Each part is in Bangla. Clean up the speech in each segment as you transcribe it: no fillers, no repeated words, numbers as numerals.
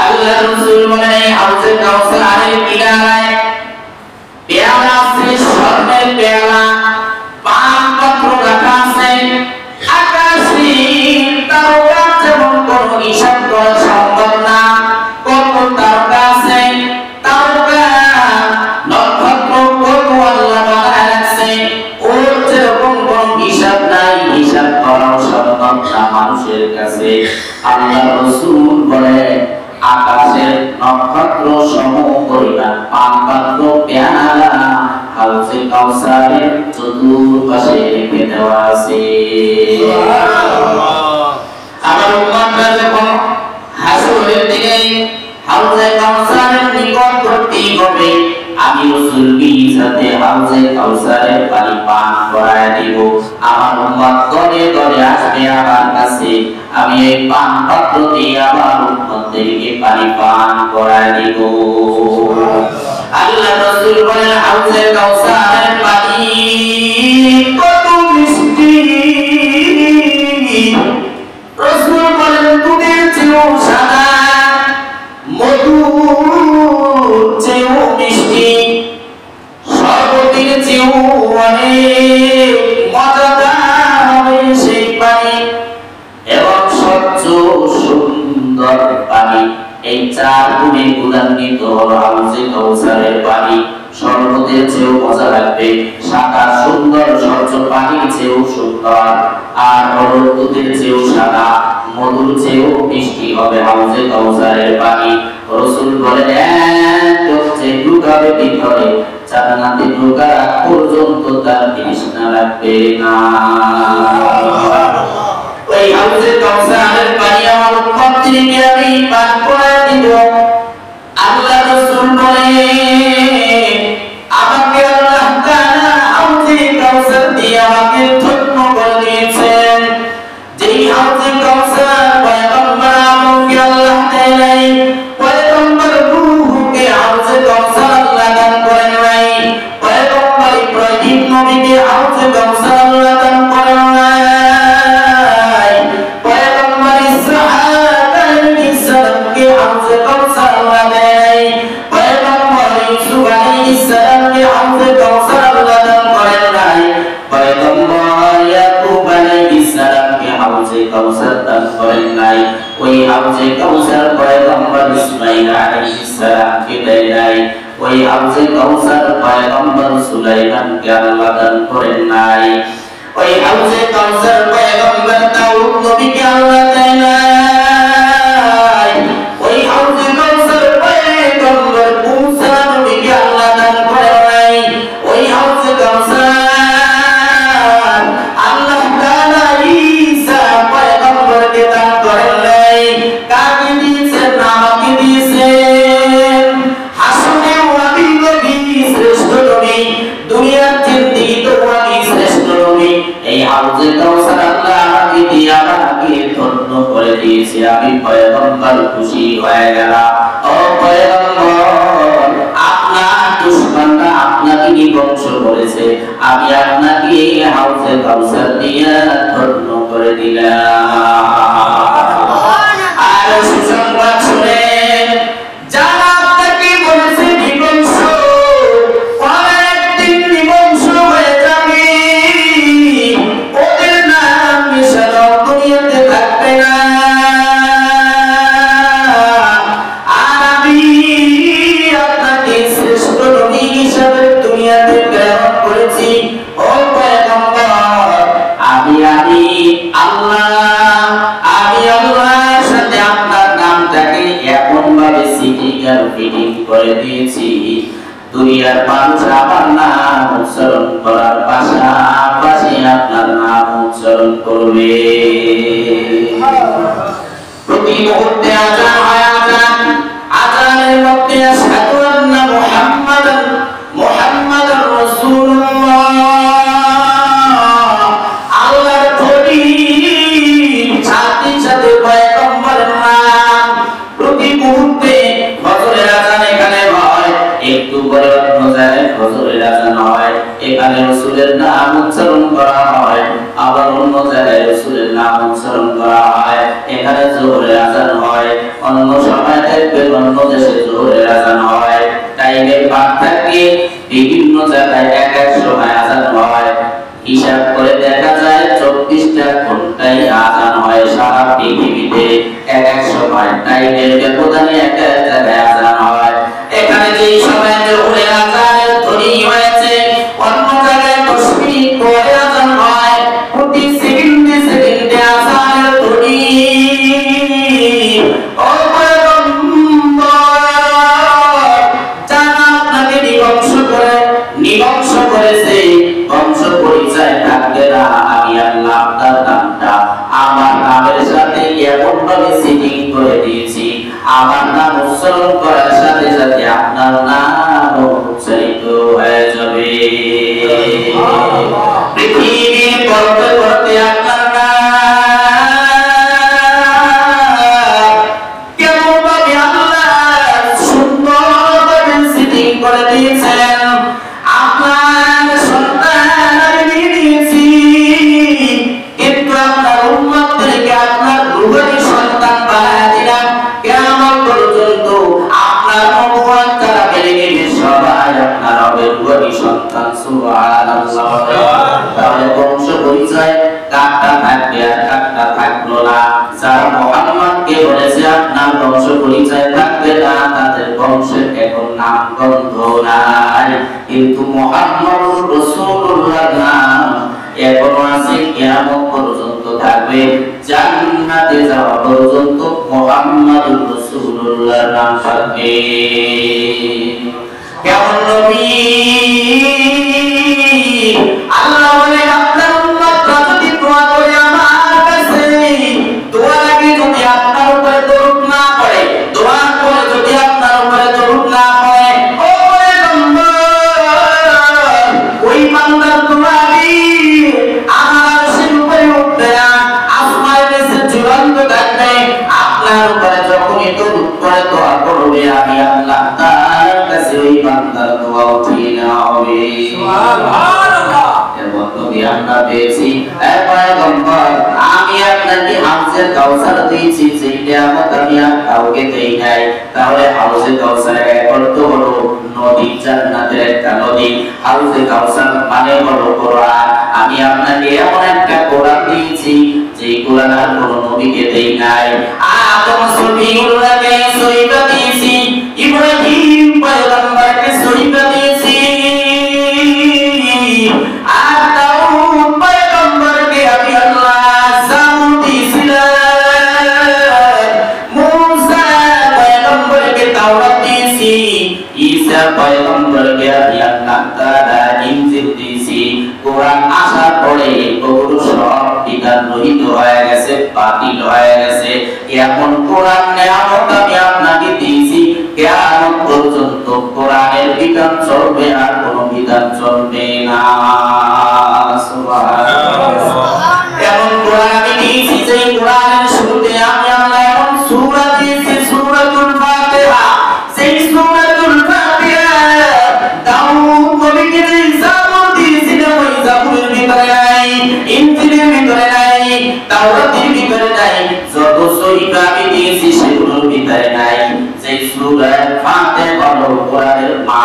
আল্লাহ রাসূল বলেন হাউজে কাউসারের কিনারায় পেয়ালা আছে, স্বর্ণের পেয়ালা, পান পাত্র রাখা আছে, আকাশে তারকা যেমন কোনো হিসাব করা সম্ভব না, কত তারকা আছে, তারকা নক্ষত্র কত আল্লাহ বানায় রাখছে, ওর যেরকম কোনো হিসাব নাই, হিসাব করাও সম্ভব না মানুষের কাছে। আল্লাহ রাসূল বলে আকাশের নক্ষত্র সম পরিমাণ পান পাত্র পেয়ালা হাউজে কাউসারের চতুর্পাশে রেখে দেওয়া আছে। আমার উম্মতরা যখন হাসরের দিনে হাউজে কাউসারের নিকটবর্তী হবে, আমি রাসূল বিজাতে হাউজে কাউসারের পানি পান করায় দিব। আমার উম্মত দলে দলে আসবে আমার কাছে, আমি এই পান পাত্র দিয়ে আমার উম্মতদেরকে পানি পান করায় দিব। আল্লাহ রাসূল বলেন হাউজে কাউসারের পানি কত মিষ্টি, রাসূল বলেন দুধের চেয়েও সাদা, মধুর চেয়েও মিষ্টি, শরবতের চেয়েও অনেক মজাদার হবে সেই পানি, এবং স্বচ্ছ সুন্দর পানি। এই চার গুণে গুণান্বিত হলো হাউজে কাউসারের পানি। শরবতের চেয়েও মজা লাগবে, সাদা সুন্দর স্বচ্ছ পানির চেয়েও সুন্দর, আর হলো দুধের চেয়েও সাদা, মধুর চেয়েও মিষ্টি হবে হাউজে কাউসারের পানি। রাসূল বলেন একদম যে ঢুকাবে ভিতরে, জান্নাতে ঢোকার আগ পর্যন্ত তার তৃষ্ণা লাগবে না। ওই হাউজে কাউসারের পানি আমার উম্মতদেরকে আমি পান করায় দিব। আল্লাহ রাসূল বলেন আমাকে আল্লাহ তাআলা হাউজে কাউসার দিয়ে আমাকে ধন্য করে দিয়েছেন। যেই হাউজে কাউসার পয়গম্বর আদমকে আল্লাহ দেয় নাই, পয়গম্বর নূহকে হাউজে কাউসার আল্লাহ দান করেন নাই, পয়গম্বর ইব্রাহিম নবীকে হাউজে কাউসার আল্লাহ দান করেন নাই, পয়গম্বর ইসহাক আলাইহিস সালামকে হাউজে কাউসার আল্লাহ দেয় নাই, পয়গম্বর ইউসুফ আলাইহিস সালামকে হাউজে কাউসার আল্লাহ দান করেন নাই, পয়গম্বর ইয়াকুব আলাইহিস সালামকে হাউজে কাউসার দান করেন নাই, ওই হাউজে কাউসার পয়গম্বর ইসমাঈল আলাইহিস সালামকে দেয় নাই, ওই হাউজে কাউসার পয়গম্বর সুলাইমানকে আল্লাহ দান করেন নাই, ওই হাউজে কাউসার পয়গম্বর দাউদ নবীকে আল্লাহ দেয় নাই, ওই হাউজে কাউসার পয়গম্বর মূসা নবীকে আল্লাহ দান করেন নাই, ওই হাউজে কাউসার আল্লাহ তাআলা ঈসা পয়গম্বরকে দান করেন নাই। কাকে দিয়েছেন? আমাকে দিয়েছেন। হাসনে ওয়ালি নবী শ্রেষ্ঠ নবী, দুনিয়ার জিন্দেগি তো ওয়ালি শ্রেষ্ঠ নবী। এই হাউজে কাউসার আল্লাহ আমাকে দিয়ে আমাকে ধন্য করে দিয়েছে, আমি পয়গম্বর খুশি হয়ে গেলাম। ও পয়গম্বর, আপনার দুশমনরা আপনাকে কি ধ্বংস করেছে, আমি আপনাকে হাউজে কাউসার দিয়ে ধন্য করে দিলাম। আর সুসংবাদ শুনে যারা আপনাকে বলেছে বিধ্বংস, কয়েকদিন বিধ্বংস হয়ে যাবে, ওদের নাম মিশানো দুনিয়াতে থাকবে না। আর আমি আপনাকে শ্রেষ্ঠ নবী হিসাবে দুনিয়াতে প্রেরণ করেছি। ও পয়গম্বর, আমি আল্লাহর সাথে আপনার নামটাকে এমন ভাবে সিটিকার ফিটিং করে দিয়েছি, দুনিয়ার মানুষ আমার নাম উচ্চারণ করার পাশাপাশি আপনার নাম উচ্চারণ করবে। প্রতি মুহূর্তে আযান হয়, আযানের মধ্যে আশহাদু আন্না মুহাম্মাদান রাসূলুল্লাহ, আল্লাহর ধ্বনি সাথে সাথে পয়গম্বরের নাম। প্রতি মুহূর্তে ফজরের আযান এখানে হয়, একটু পরে অন্য জায়গায় ফজরের আযান হয়, এখানে রাসূলের নাম উচ্চারণ করা হয়, আবার অন্য জায়গায় রাসূলের নাম উচ্চারণ করা হয়, এখানে যোহরের আযান হয়, অন্য সময়তে অন্য দেশে জোহরের আযান হয়, টাইমের ভাগ থাকে, বিভিন্ন জায়গায় এক এক সময় আযান হয়। হিসাব করে দেখা যায় 24টা ঘন্টায় আযান হয় সারা পৃথিবীতে, এক এক সময় টাইমের ব্যবধানে এক এক জায়গায় আযান হয়। এখানে যেই সময় জোহরের আযানের ধ্বনি হয়েছে, অন্য জায়গায় 10 মিনিট পরে আযান হয়। প্রতি সেকেন্ডে সেকেন্ডে আযানের ধ্বনি। ও পয়গম্বর, যারা আপনাকে নিবংশ করেছে, বংশ পরিচয় থাকবে না। আমি আল্লাহ আপনার নামটা আমার নামের সাথে এমন ভাবে সিটিং করে দিয়েছি, আমার নাম উচ্চারণ করার সাথে সাথে আপনার নাম উচ্চারিত হয়ে যাবে। পৃথিবীর পড়তে পড়তে আপনার নাম কেমন ভাবে আল্লাহ সুন্দরভাবে সিটিং করে দিয়েছেন। আপনার সন্তান আমি নিয়ে দিয়েছি, কিন্তু আপনার উম্মতদেরকে আপনার রূহানি সন্তান বানায় দিলাম। কিয়ামত পর্যন্ত আপনার নবুয়ত যারা মেনে নেবে সবাই আপনার রবের রূহানি সন্তান। সুবহানাল্লাহ। তাহলে বংশ পরিচয় কাটটা থাকবে আর কাটটা থাকলো না। যারা মুহাম্মদকে বলেছে আপনার বংশ পরিচয় থাকবে না, তাদের বংশের এখন নাম গন্ধ নাই, কিন্তু মুহাম্মদুর রাসূলুল্লাহ নাম এখনো আছে, কিয়ামত পর্যন্ত থাকবে, জান্নাতে যাওয়া পর্যন্ত মুহাম্মদুর রাসূলুল্লাহ নাম থাকবে। কেমন নবী আল্লাহ বলে আপনার উম্মতরা যদি দোয়া করে আমার কাছে, দোয়ার আগে যদি আপনার উপরে দরুদ না পড়ে, দোয়ার পরে যদি আপনার উপরে দরুদ না পড়ে, ও পয়গম্বর, ওই বান্দার দোয়া আমার আরশের উপরে উঠবে না, আসমানের নিচে ঝুলন্ত থাকবে। আপনার উপরে যখনই দরুদ পড়ে দোয়া করবে, আমি আল্লাহ তাআলার কাছে ওই বান্দার দোয়া উঠিয়ে নেওয়া হবে। সুবহানাল্লাহ। এমন নবী আমরা পেয়েছি। পয়গম্বর, আমি আপনাকে হাউজে কাউসার দিয়েছি, যে নিয়ামত আমি কাউকে দেই নাই। তাহলে হাউজে কাউসারের এক অর্থ হলো নদী, জান্নাতের একটা নদী। হাউজে কাউসার মানে হলো কোরআন। আমি আপনাকে এমন একটা কোরআন দিয়েছি, যে কোরআন আর কোনো নবীকে দেই নাই। আদম সফিউল্লাহকে সহিফা দিয়েছি, ইব্রাহিম পয়গম্বরকে সহিফা দিয়েছি, আর দাউদ পয়গম্বরকে আমি আল্লাহ জাবুর দিয়েছিলাম, মুসা পয়গম্বরকে তাওরাত দিয়েছি, ঈসা পয়গম্বরকে আমি আল্লাহ তাআলা ইনজিল দিয়েছি। কোরআন আসার পরে ওগুলো সব বিধান রহিত হয়ে গেছে, বাতিল হয়ে গেছে। এমন কোরআন নিয়ামত আমি আপনাকে দিয়েছি, কিয়ামত পর্যন্ত কোরআনের বিধান চলবে, আর কোনো বিধান চলবে না। সুবহানাল্লাহ। এমন কোরআন আমি দিয়েছি, যে কোরআনের শুরুতে আমি আল্লাহ এমন সূরা দিয়েছি, সূরাতুল ফাতিহা। সেই সূরাতুল ফাতিহা দাউদ নবীকে যে জাবুর দিয়েছিলেন, ওই জাবুরের ভিতরে নাই, ইনজিলের ভিতরে নাই, তাওরাতের ভিতরে নাই, যত সহিফা আমি দিয়েছি সেগুলোর ভিতরে নাই। যে সূরা ফাতিহা হলো কোরআনের মা,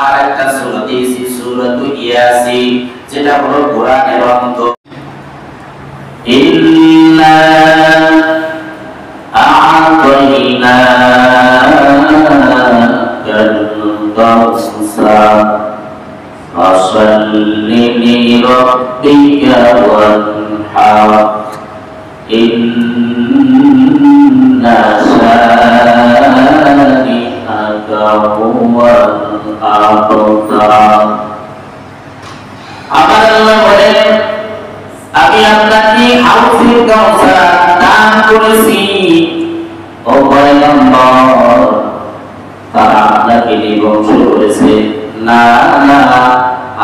আর একটা সূরা দিয়েছি সূরাতুল ইয়াসিন, যেটা হলো কোরআনের অন্ত। ইন্না আ'তাইনাকাল কাউসার ফাসাল্লি লিরাব্বিকা ওয়ানহার ইন্না শানি'আকা হুয়াল আবতার। আমার আল্লাহ বলেন, আমি আপনাকে হাউজে কাউসার দান করেছি। ও পয়গম্বর, তারা আপনাকে নিবংশ করেছে না, না,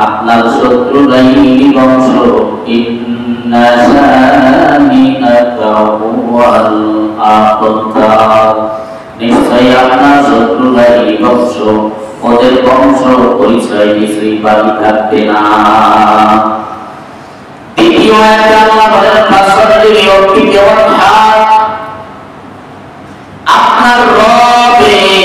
আপনার শত্রুরাই নিবংশ। ইন্না শানি'আকা হুয়াল আবতার, নিশ্চয়ই আপনার শত্রুরাই নিবংশ, ওদের বংশ পরিচয় কিছুই বাকি থাকবে না। দ্বিতীয় আয়াতে আল্লাহ বলেন, ফাসাল্লি লিরাব্বিকা ওয়ানহার, আপনার রবের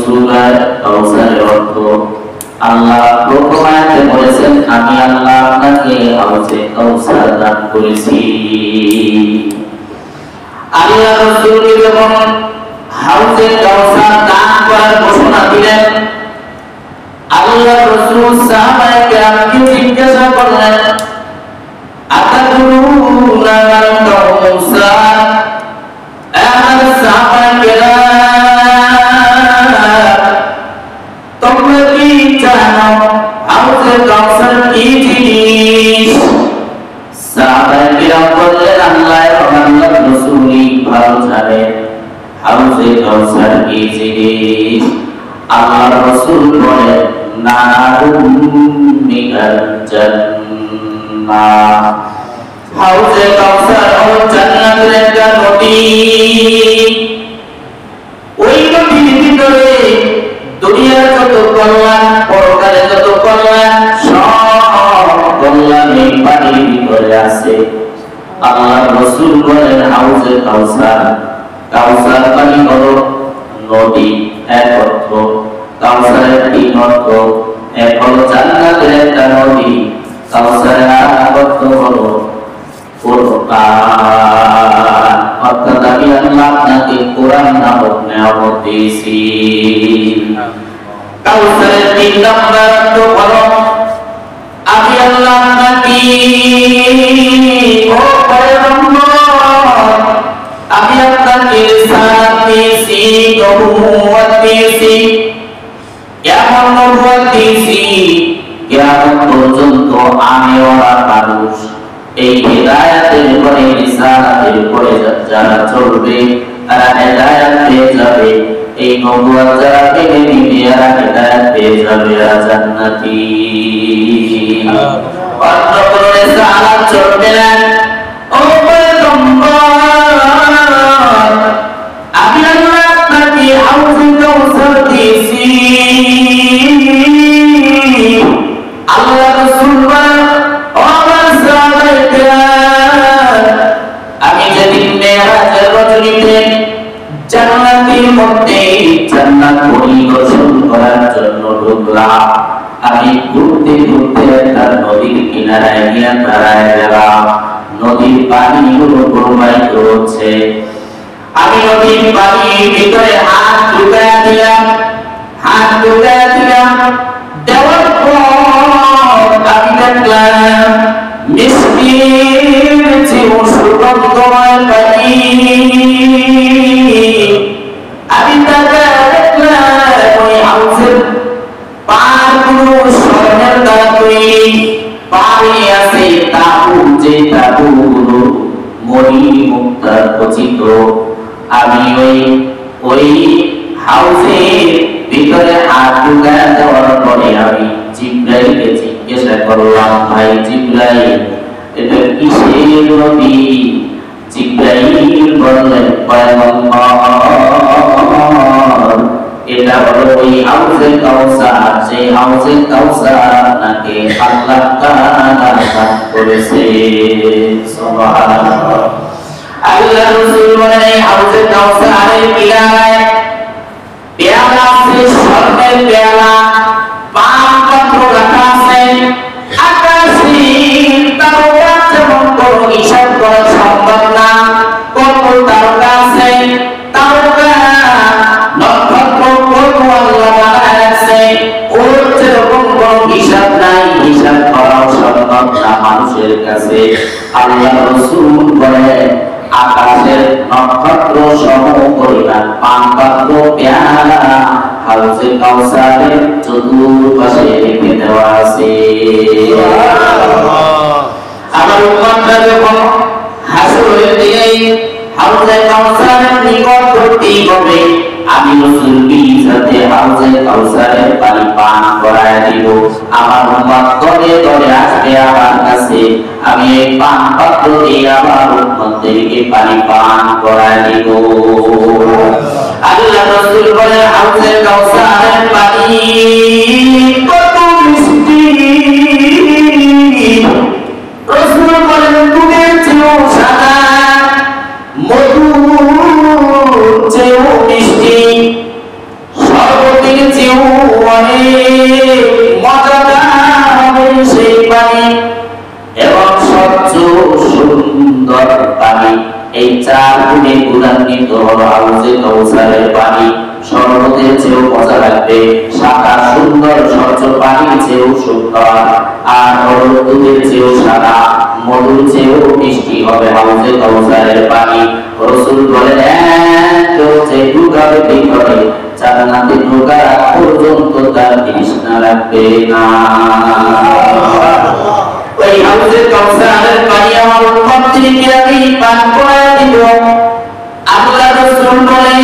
সূরা কাউসারের অর্থ আল্লাহ প্রথম আয়াতে বলেছেন আমি আল্লাহ আপনাকে হাউজে কাউসার দান করেছি। আল্লাহ রাসূলকে যখন হাউজে কাউসার দান করার ঘোষণা দিলেন, আল্লাহ রাসূল সাহাবায়ে কেরামকে জিজ্ঞাসা করলেন আতাদুরুনা মান কাউসার, আমার সাহাবায়ে কেরাম তোমরা কি জানো হাউজে কাউসার কি জিনিস? সাহাবায়ে কেরাম বললেন আল্লাহ এবং আল্লাহর রাসূলই ভালো জানেন হাউজে কাউসার কি জিনিস। আল্লাহর রাসূল বলেন নারুম মিনাল জান্নাহ, হাউজে কাউসার হলো জান্নাতের একটা নদী। ওই নদীর ভিতরে দুনিয়ার যত কল্যাণ, পরকালে যত কল্যাণ, সব কল্যাণ এই পানির ভিতরে আছে। আল্লাহর রাসূল বলেন হাউজে কাউসার, কাউসার পানি হলো নদী এক অর্থ, কাউসারের তিন অর্থ, এক হলো জান্নাতের একটা নদী, কাউসারের আর অর্থ হলো কোরআন। অর্থাৎ আমি আল্লাহ আপনাকে কোরআন নামক নিয়ামত দিয়েছি। কাউসারের তিন নম্বর অর্থ হলো আমি আল্লাহ আপনাকে ও পয়গম্বর আমি আপনাকে রিসালাত দিয়েছি, নবুয়ত দিয়েছি, এমন নবুয়ত দিয়েছি কিয়ামত পর্যন্ত আমি ওরা মানুষ এই হিদায়াতের উপরে রিসালাতের উপরে যারা চলবে তারা হিদায়াত পেয়ে যাবে, এই নবুয়ত যারা পেয়ে নিবে এরা হিদায়াত পেয়ে যাবে, এরা জান্নাতি। অন্য কোনো রিসালাত চলবে না। ও পয়গম্বর আমি আল্লাহ আপনাকে হাউজে কাউসার দিয়েছি। আল্লাহ রাসূল বলেন ও আমার সাহাবায়ে কেরাম আমি যেদিন মেরাজের রজনীতে জান্নাতের মধ্যে জান্নাত পরিদর্শন করার জন্য ঢুকলাম, আমি ঘুরতে ঘুরতে একটা নদীর কিনারায় গিয়ে দাঁড়ায় গেলাম। নদীর পানিগুলো প্রবাহিত হচ্ছে, আমি নদীর পানির ভিতরে হাত ঢুকায়া দিলাম, হাত ঢুকায়া দিলাম, দেওয়ার পর আমি দেখলাম মিষ্টির চেয়েও সুগন্ধময় পানি। আমি তাকায় দেখলাম ওই হাউজের পাড়গুলো স্বর্ণের দ্বারা তৈরি, পাড়ে আছে তাবু, যে তাবুগুলো মণি মুক্তার খচিত। আমি ওই হাউজের ভিতরে হাত ঢুকায়া দেওয়ার পরে আমি জিবরাইলকে জিজ্ঞাসা করলাম ভাই জিবরাইল এটা কিসের নদী? জিবরাইল বললেন পয়গম্বর এটা হলো ওই হাউজে কাউসার, যে হাউজে কাউসার আপনাকে আল্লাহ তাআলা দান করেছে। সুবহানাল্লাহ। আল্লাহ রাসূল বলেন এই হাউজে কাউসারের কিনারায় পেয়ালা আছে, স্বর্ণের পেয়ালা, পান পাত্র রাখা আছে, আকাশে তারকা যেমন কোনো হিসাব করা সম্ভব না, কত তারকা আছে, তারকা নক্ষত্র কত আল্লাহ বানায় আছে, ওর যেরকম কোনো হিসাব নাই, হিসাব করা সম্ভব না মানুষের কাছে। আল্লাহ রাসূল বলেন আকাশের নক্ষত্র সম পরিমাণ পান পাত্র পেয়ালা হাউজে কাউসারের চতুর্পাশে রেখে দেওয়া আছে। আমার উম্মতরা যখন হাসরের দিনে হাউজে কাউসারের নিকটবর্তী হবে আমি রাসূল বিজাতে হাউজে কাউসারের পানি পান করায় দিব। আমার উম্মত দলে দলে আসবে আমার কাছে, আমি এই পান পাত্র দিয়ে আমার উম্মতদেরকে পানি পান করায় দিব। আল্লাহ রাসূল বলে হাউজে কাউসারের পানি কত মিষ্টি, রাসূল বলেন দুধের চেয়েও সাদা, মধুর চেয়েও মিষ্টি, শরবতের নামের সেই পানি এবং স্বচ্ছ সুন্দর পানি, এই 4 গুণে গুণান্বিত হলো হাউজে কাউসারের পানি। শরবতের চেয়েও মজা লাগবে, সাদা সুন্দর স্বচ্ছ পানির চেয়েও সুন্দর, আর হলুদ দুধের চেয়েও সাদা, মধুর চেয়েও মিষ্টি হবে হাউজে কাউসারের পানি। রাসূল বলেন কেউ যে ঢুকাবে ভিতরে জান্নাতে ঢোকার আগ পর্যন্ত তার তৃষ্ণা লাগবে না। ওই হাউজে কাউসারের পানি আমার উম্মতদেরকে আমি পান করায় দিব। আল্লাহ রাসূল বলেন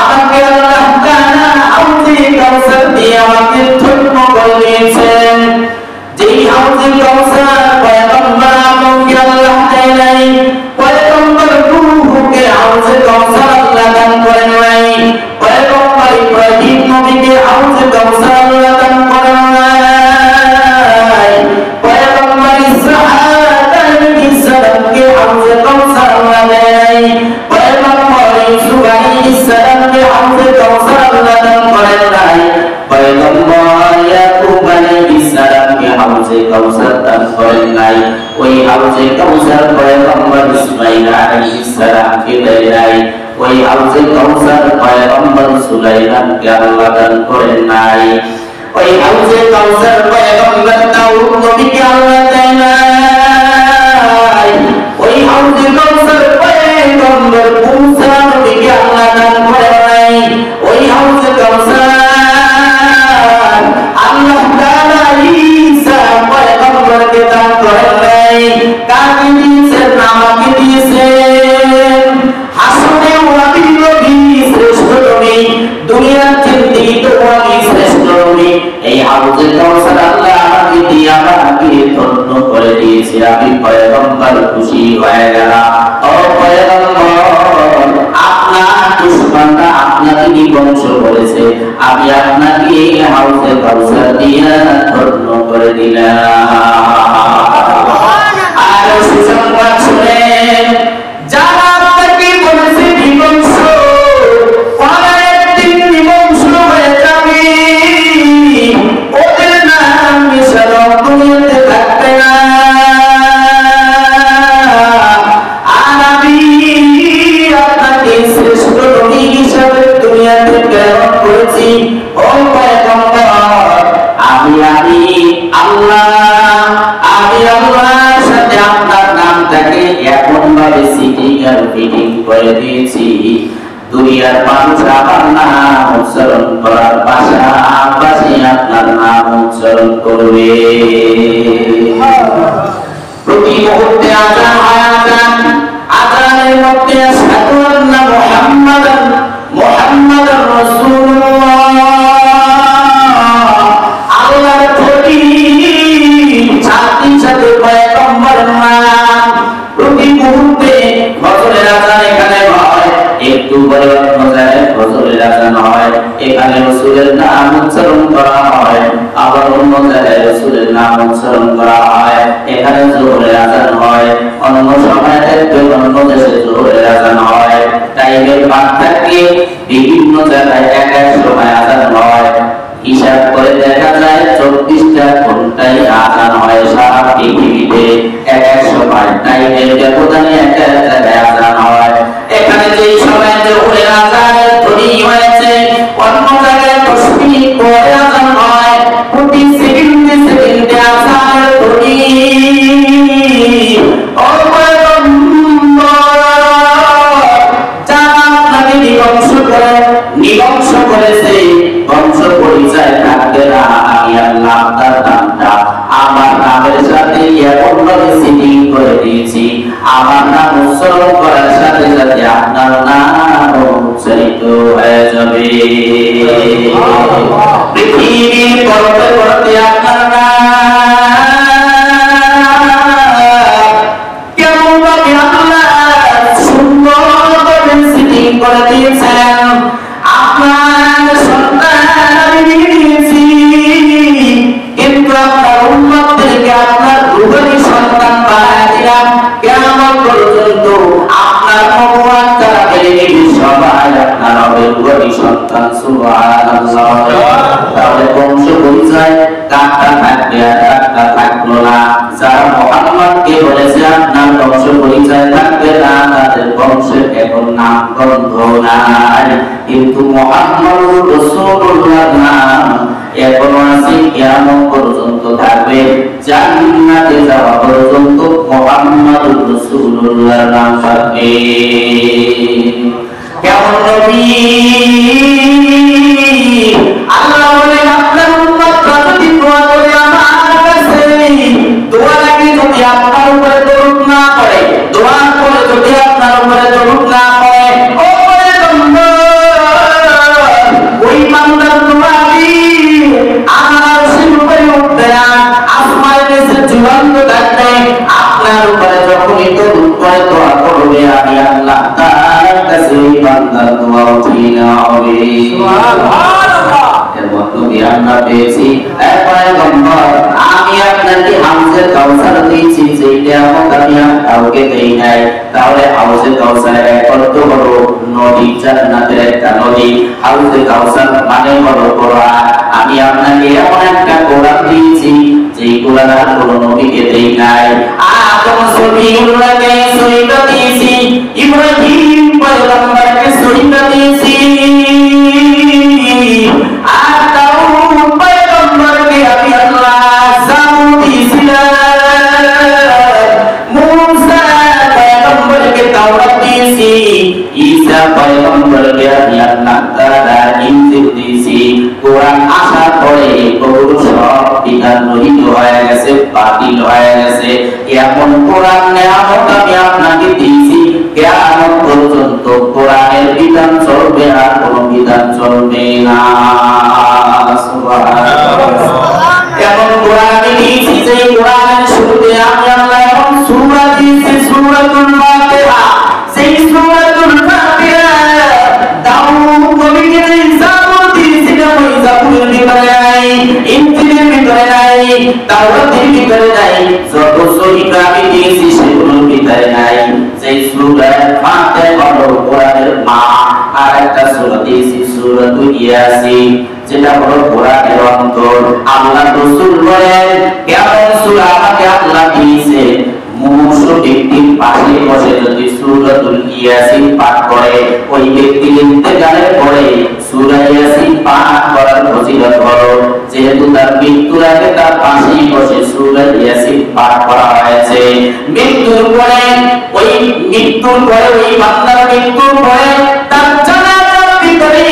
আমাকে আল্লাহ তাআলা হাউজে কাউসার দিয়ে আমাকে ধন্য করে দিয়েছেন। যেই হাউজে কাউসার পয়গম্বর আদমকে আল্লাহ দেয় নাই, পয়গম্বর নূহকে হাউজে কাউসার আল্লাহ দান করেন নাই, পয়গম্বর ইব্রাহিম নবীকে হাউজে কাউসার আল্লাহ দান করেন নাই, পয়গম্বর ইসহাক আলাইহিস সালামকে হাউজে কাউসার আল্লাহ দেয় নাই, পয়গম্বর ইউসুফ আলাইহিস সালামকে হাউজে কাউসার আল্লাহ দান করেন নাই, পয়গম্বর ইয়াকুব আলাইহিস সালামকে হাউজে কাউসার দান করেন নাই। ওই হাউজে কাউসার পয়গম্বর ইসমাঈল আলাইহিস সালামকে দেয় নাই, ওই হাউজে কাউসার পয়গম্বর সুলাইমানকে আল্লাহ দান করেন নাই, ওই হাউজে কাউসার পয়গম্বর দাউদ নবীকে আল্লাহ দেয় নাই, ওই হাউজে কাউসার পয়গম্বর মূসা নবীকে আল্লাহ দান করেন নাই, ওই হাউজে কাউসার আল্লাহ তাআলা ঈসা পয়গম্বরকে দান করেন নাই। কাকে দিয়েছেন? আমাকে দিয়েছেন। হাসরে ওয়াদি নবী শ্রেষ্ঠ নবী, দুনিয়ার জিন্দেগিতে ওয়াদি শ্রেষ্ঠ নবী। এই হাউজে কাউসার আল্লাহ আমাকে দিয়ে আমাকে ধন্য করে দিয়েছে, আমি পয়গম্বর খুশি হয়ে গেলাম। ও পয়গম্বর, আপনার দুশমনরা আপনাকে নিবংশ করেছে, আমি আপনাকে এই হাউজে কাউসার দিয়ে ধন্য করে দিলাম। আর সুসংবাদ শুনেন, যারা আপনাকে বলেছে নিবংশ, একদিন নিবংশ হয়ে যাবে, ওদের নাম মিশানো দুনিয়াতে থাকবে না। আর আমি আপনাকে শ্রেষ্ঠ নবী হিসাবে দুনিয়াতে প্রেরণ করেছি। ও পয়গম্বর, আমি আল্লাহর সাথে আপনার নামটাকে এমন ভাবে সিটিং আর ফিটিং করে দিয়েছি, দুনিয়ার মানুষ আমার নাম উচ্চারণ করার পাশাপাশি আপনার নাম উচ্চারণ করবে। প্রতি মুহূর্তে আযান হয়, আযানের মধ্যে আশহাদু আন্না মুহাম্মাদার রাসূলুল্লাহ, আল্লাহর প্রতি সাথে সাথে পয়গম্বরের নাম। প্রতি মুহূর্তে ফজরের আযান এখানে হয়, একটু পরে অন্য জায়গায় ফজরের আযান হয়, এখানে রাসূলের নাম উচ্চারণ করা হয়, আবার অন্য জায়গায় রাসূলের নাম উচ্চারণ করা হয়, এখানে যোহরের আযান হয়, অন্য সময় দেখবেন অন্য দেশে যোহরের আযান হয়। টাইমের বাদ থাকে, বিভিন্ন জায়গায় এক এক সময় আযান হয়। হিসাব করে দেখা যায় 24টা ঘন্টায় আযান হয় সারা পৃথিবীতে, এক এক সময় টাইমের ব্যবধানে এক এক জায়গায় আযান হয়। এখানে যে সময় যোহরের আযানের ধ্বনি হয়েছে, অন্য জায়গায় 10 মিনিট পরে আযান হয়। প্রতি সেকেন্ডে সেকেন্ডে আযানের ধ্বনি। ও পয়গম্বর, যারা আপনাকে নিবংশ করেছে, বংশ পরিচয় থাকবে না। আমি আল্লাহ আপনার নামটা আমার নামের সাথে এমন ভাবে সিটিং করে দিয়েছি, আমার নাম উচ্চারণ করার সাথে সাথে আপনার নাম উচ্চারিত হয়ে যাবে। পৃথিবীর পরতে পরতে আপনার নাম কেমন ভাবে আল্লাহ সুন্দরভাবে সিটিং করে দিয়েছেন। আপনার সন্তান আমি দিয়েছি, কিন্তু আপনার উম্মতদেরকে আপনার রূহানি সন্তান বানায় দিলাম। কিয়ামত পর্যন্ত আপনার নবুয়ত যারা মেনে নেবে সবাই আপনার হবে রূহানি সন্তান। সুবহানাল্লাহ। তাহলে বংশ পরিচয় কাকটা থাকবে আর কাকটা থাকলো না। যারা মুহাম্মদকে বলেছে আপনার বংশ পরিচয় থাকবে না, তাদের বংশের এখন নাম গন্ধ নাই। কিন্তু মুহাম্মদুর রাসূলুল্লাহ নাম এখনো আছে, কিয়ামত পর্যন্ত থাকবে, জান্নাতে যাওয়া পর্যন্ত মুহাম্মদুর রাসূলুল্লাহ নাম থাকবে। কেমন নবী? আল্লাহ বলেন আপনার উম্মতরা যদি দোয়া করে আমার কাছে, দোয়া লাগে যদি আপনার উপরে দরুদ না করে, দোয়া করে যদি আপনার উপরে দরুদ না করে, ও পয়গম্বর ওই বান্দার দোয়া আমার আরশের উপরে উঠবে না, আসমানের নিচে ঝুলন্ত থাকবে। আপনার উপরে যখনই দরুদ করে দোয়া করবে, আমি আল্লাহ তাআলার কাছে ওই বান্দার দোয়া উঠিয়ে নেওয়া হবে। সুবহানাল্লাহ। এর মধ্যে আমরা পেয়েছি পয়গম্বর আমি আপনাকে হাউজে কাউসার দিয়েছি, যেটা আমি কাউকে দেই নাই। তাহলে হাউজে কাউসারের কত বড় নদী, জান্নাতের একটা নদী। হাউজে কাউসার মানে হলো কোরআন। আমি আপনাকে এমন একটা কোরআন দিয়েছি যে কোরআন আর কোন নবীকে দেই নাই। আদম সফিউল্লাহকে সহিবা দিয়েছি, ইব্রাহিম পয়গম্বরকে সহিবা দিয়েছি, আর দাউদ পয়গম্বরকে আমি আল্লাহ জাবুর দিয়েছিলাম, মুসা পয়গম্বরকে তাওরাত দিয়েছি, ঈসা পয়গম্বরকে আমি আল্লাহ তাআলা ইনজিল দিয়েছি। কোরআন আসার পরে ওগুলো সব বিধান রহিত হয়ে গেছে, বাতিল হয়ে গেছে। এমন কোরআন নিয়ামত আমি আপনাকে দিয়েছি, কিয়ামত পর্যন্ত কোরআনের বিধান চলবে, আর কোনো বিধান চলবে না। সুবহানাল্লাহ। এমন কোরআন আমি দিয়েছি যে কোরআনের শুরুতে আমি আল্লাহ এমন সূরা দিয়েছি, সূরাতুল ফাতিহা। সেই সূরাতুল ফাতিহা দাউদ নবীকে জাবুর দিয়েছিলাম, ওই জাবুরের ভিতরে নাই, ইনজিলের ভিতরে নাই, তাওরাতের ভিতরে নাই, যত সহিফা আমি দিয়েছি সেগুলোর ভিতরে নাই। সেই সূরা ফাতিহা হলো কোরআনের মা। আর একটা সূরা দিয়েছি সূরাতুল ইয়াসিন, যেটা হলো কোরআনের অন্তর। আল্লাহ রাসূল বলেন কেমন সূরা আমাকে আল্লাহ দিয়েছে, মুমূর্ষু ব্যক্তির পাশে বসে যদি সূরাতুল ইয়াসিন পাঠ করে, ওই ব্যক্তি ইন্তেকালের পরে সূরা ইয়াসিন পাঠ করার ফজিলত হলো। যেহেতু তার মৃত্যুর আগে তার পাশেই বসে সূরা ইয়াসিন পাঠ করা হয়েছে। মৃত্যুর পরে ওই বান্দার মৃত্যুর পরে তার জানাজার ভিতরে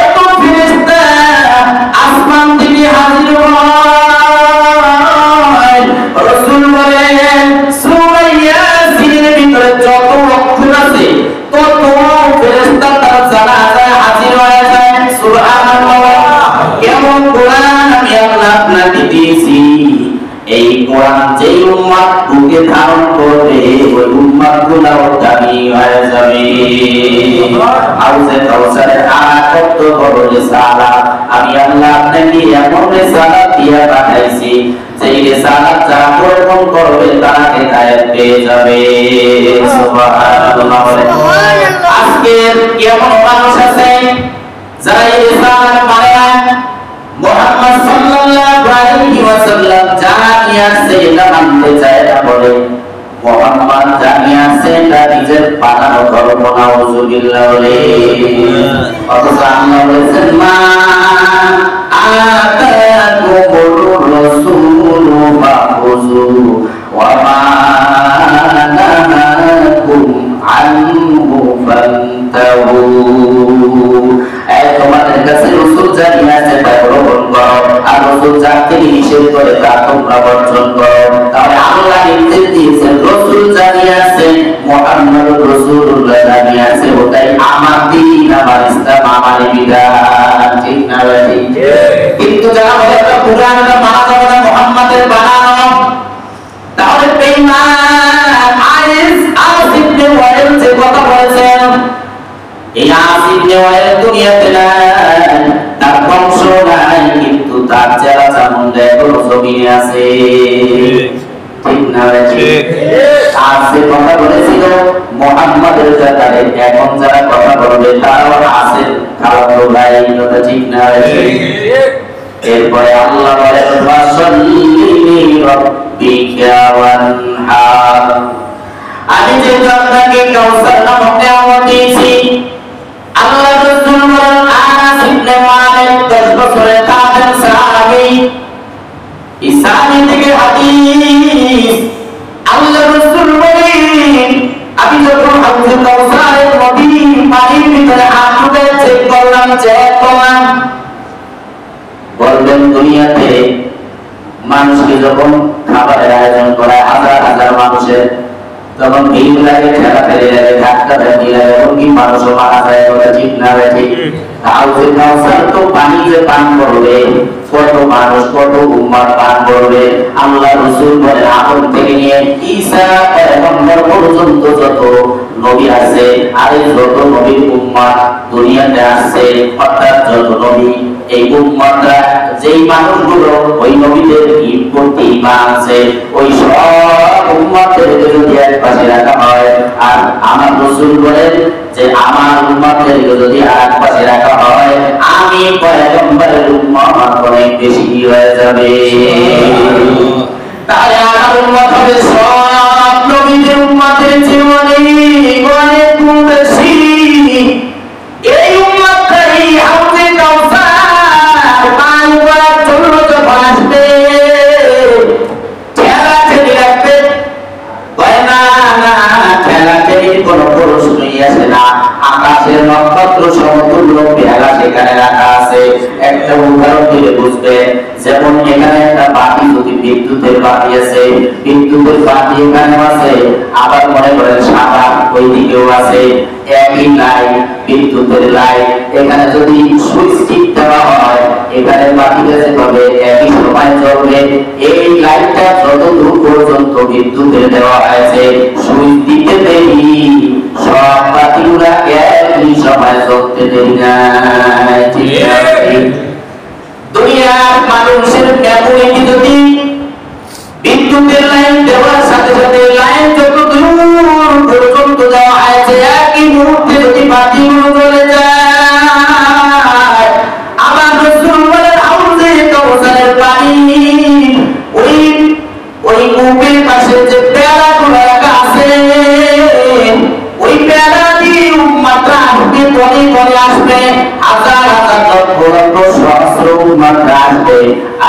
এত ফেরেশতা আসমান থেকে হাজির হয়। রাসূল বলেন সূরা ইয়াসিনের ভিতরে যত অক্ষর আছে তত ফেরেশতা তার জানাজায় হাজির হয়ে যায়। সুবহানাল্লাহ। কেমন কোরআন আমি আল্লাহ আপনাকে দিয়েছি, এই কোরআন যেই উম্মত বুকে ধারণ করবে ওই উম্মতগুলোও দামি হয়ে যাবে। হাউজে কাউসারের কত বড় রিসালাত, আমি আল্লাহ আপনাকে এমন রিসালাত দিয়ে পাঠাইছি যেই রিসালাত যারা গ্রহণ করবে তারা হেদায়েত পেয়ে যাবে। সুবহানাল্লাহ। আজকে এমন মানুষ আছে যারা এই রিসালাত মানে না, মুহাম্মদ সাল্লাল্লাহু আলাইহি ওয়াসাল্লাম জানিয়ে আসছে এটা মানতে চায় না, বলে মুহাম্মদ জানিয়ে আসছে এটা নিজের বানানো ধর্ম, নাউযুবিল্লাহ বলে। অথচ আল্লাহ বলেছেন মা আতাকুমুর রাসূলু ফাখুযু ওয়া মা নাহাকুম আনহু ফান্তাহু। তোমাদের কাছে রাসূল জানিয়ে আসছে তা গ্রহণ করো, আর রাসূল যা থেকে নিষেধ করে তা তোমরা বর্জন করো। তাহলে আল্লাহ নির্দেশ দিয়েছেন, রাসূল জানিয়ে আসছে, মুহাম্মদুর রাসূলুল্লাহ জানিয়ে আসছে, ওটাই আমার দ্বীন, আমার ইসলাম, আমার বিধান। ঠিক না ভাই? কিন্তু যারা বলে কুরআনটা মানা যাবে না, মুহাম্মদের বানানো, তাহলে বেঈমান আসিফ ইবনে ওয়াইল যে কথা বলেছেন, এই আসিফ ইবনে ওয়াইল দুনিয়াতে নাই, তার বংশ নাই, কিন্তু তার চেহারা চামুন্ডা এখনো জমিনে আছে। ঠিক না ভাই? আসিফ কথা বলেছিল মুহাম্মদের ব্যাপারে, এখন যারা কথা বলবে তারাও আসিফ খালাতো ভাই। কথা ঠিক না ভাই? এরপরে আল্লাহ বলেন ফাসাল্লি লিরাব্বিকা ওয়ানহার। আমি যে আপনাকে কাউসার নামক নিয়ামত দিয়েছি, আল্লাহ রাসূল বলেন আনাস ইবনে মালিক 10 বছরের কাফের সাহাবী, ইসলামী থেকে হাদিস। আল্লাহ রাসূল বলেন আমি যখন হাউজে কাউসারের নদী পানির ভিতরে হাত ঢুকে চেক করলাম, বলবেন দুনিয়াতে মানুষকে যখন খাবারের আয়োজন করা হাজার হাজার মানুষের, তখন ভিড় লাগে, ঠেলা ফেলে লাগে, ধাক্কা ধাক্কি লাগে, এমনকি মানুষও মারা যায়, কথা ঠিক না ঠিক? হাউজে কাউসার তো পানি যে পান করবে, কত মানুষ কত উম্মাত পান করবে। আল্লাহ রাসূল বলেন আদম থেকে নিয়ে ঈসা পয়গম্বর পর্যন্ত যত নবী আছে, আর যত নবীর উম্মাত দুনিয়াতে আসছে, অর্থাৎ যত নবী, এই উম্মাতরা যেই মানুষগুলো ওই নবীদের প্রতি ঈমান আছে, ওই সব উম্মাতের যদি এক পাশে রাখা হয়, আর আমার রাসূল বলেন যে আমার উম্মতদের যদি এক পাশে রাখা হয়, আমি পয়গম্বরের উম্মত অনেক বেশি হয়ে যাবে। তাই আমার উম্মত হবে সব নবীদের উম্মতের চেয়ে অনেক গুণ বেশি। এই উম্মতটাই হাউজে কাউসার পান করার জন্য যখন আসবে, ঠেলাঠেলি রাখবে, ঠেলাঠেলির কোনো প্রশ্নই আসে না। আকাশের নক্ষত্র সমতুল্য পেয়ালা সেখানে রাখা আছে। একটা উদাহরণ দিলে বুঝবেন, যেমন এখানে একটা বাতি, যদি বিদ্যুতের বাতি আছে, বিদ্যুতের বাতি এখানেও আছে, আবার মনে করেন সাদা ওই দিকেও আছে, একই লাইট, বিদ্যুতের লাইট। এখানে যদি সুইচ টিপ দেওয়া হয়, এখানে বাতিটা যেভাবে একই সময় জ্বলবে, এই লাইটটা যতদূর পর্যন্ত বিদ্যুতের দেওয়া হয়েছে, সুইচ দিতে দেরি, সব বাতিগুলা একই সময় জ্বলতে দেরি নাই। ঠিক আছে? দুনিয়ার মানুষের ক্যাপাসিটি যদি বিদ্যুতের লাইন দেওয়ার সাথে সাথে লাইন যত দূর পর্যন্ত দেওয়া হয়েছে, একই মুহূর্তে যদি বাতিগুলো জ্বলে যায়, আমার রাসূল বলেন হাউজে কাউসারের পানি ওই কূপের পাশে যে পেয়ালাগুলো রাখা আছে, ওই পেয়ালা দিয়ে উম্মতরা আসবে, বলে বলে আসবে, হাজার হাজার লক্ষ লক্ষ সহস্র উম্মতরা আসবে।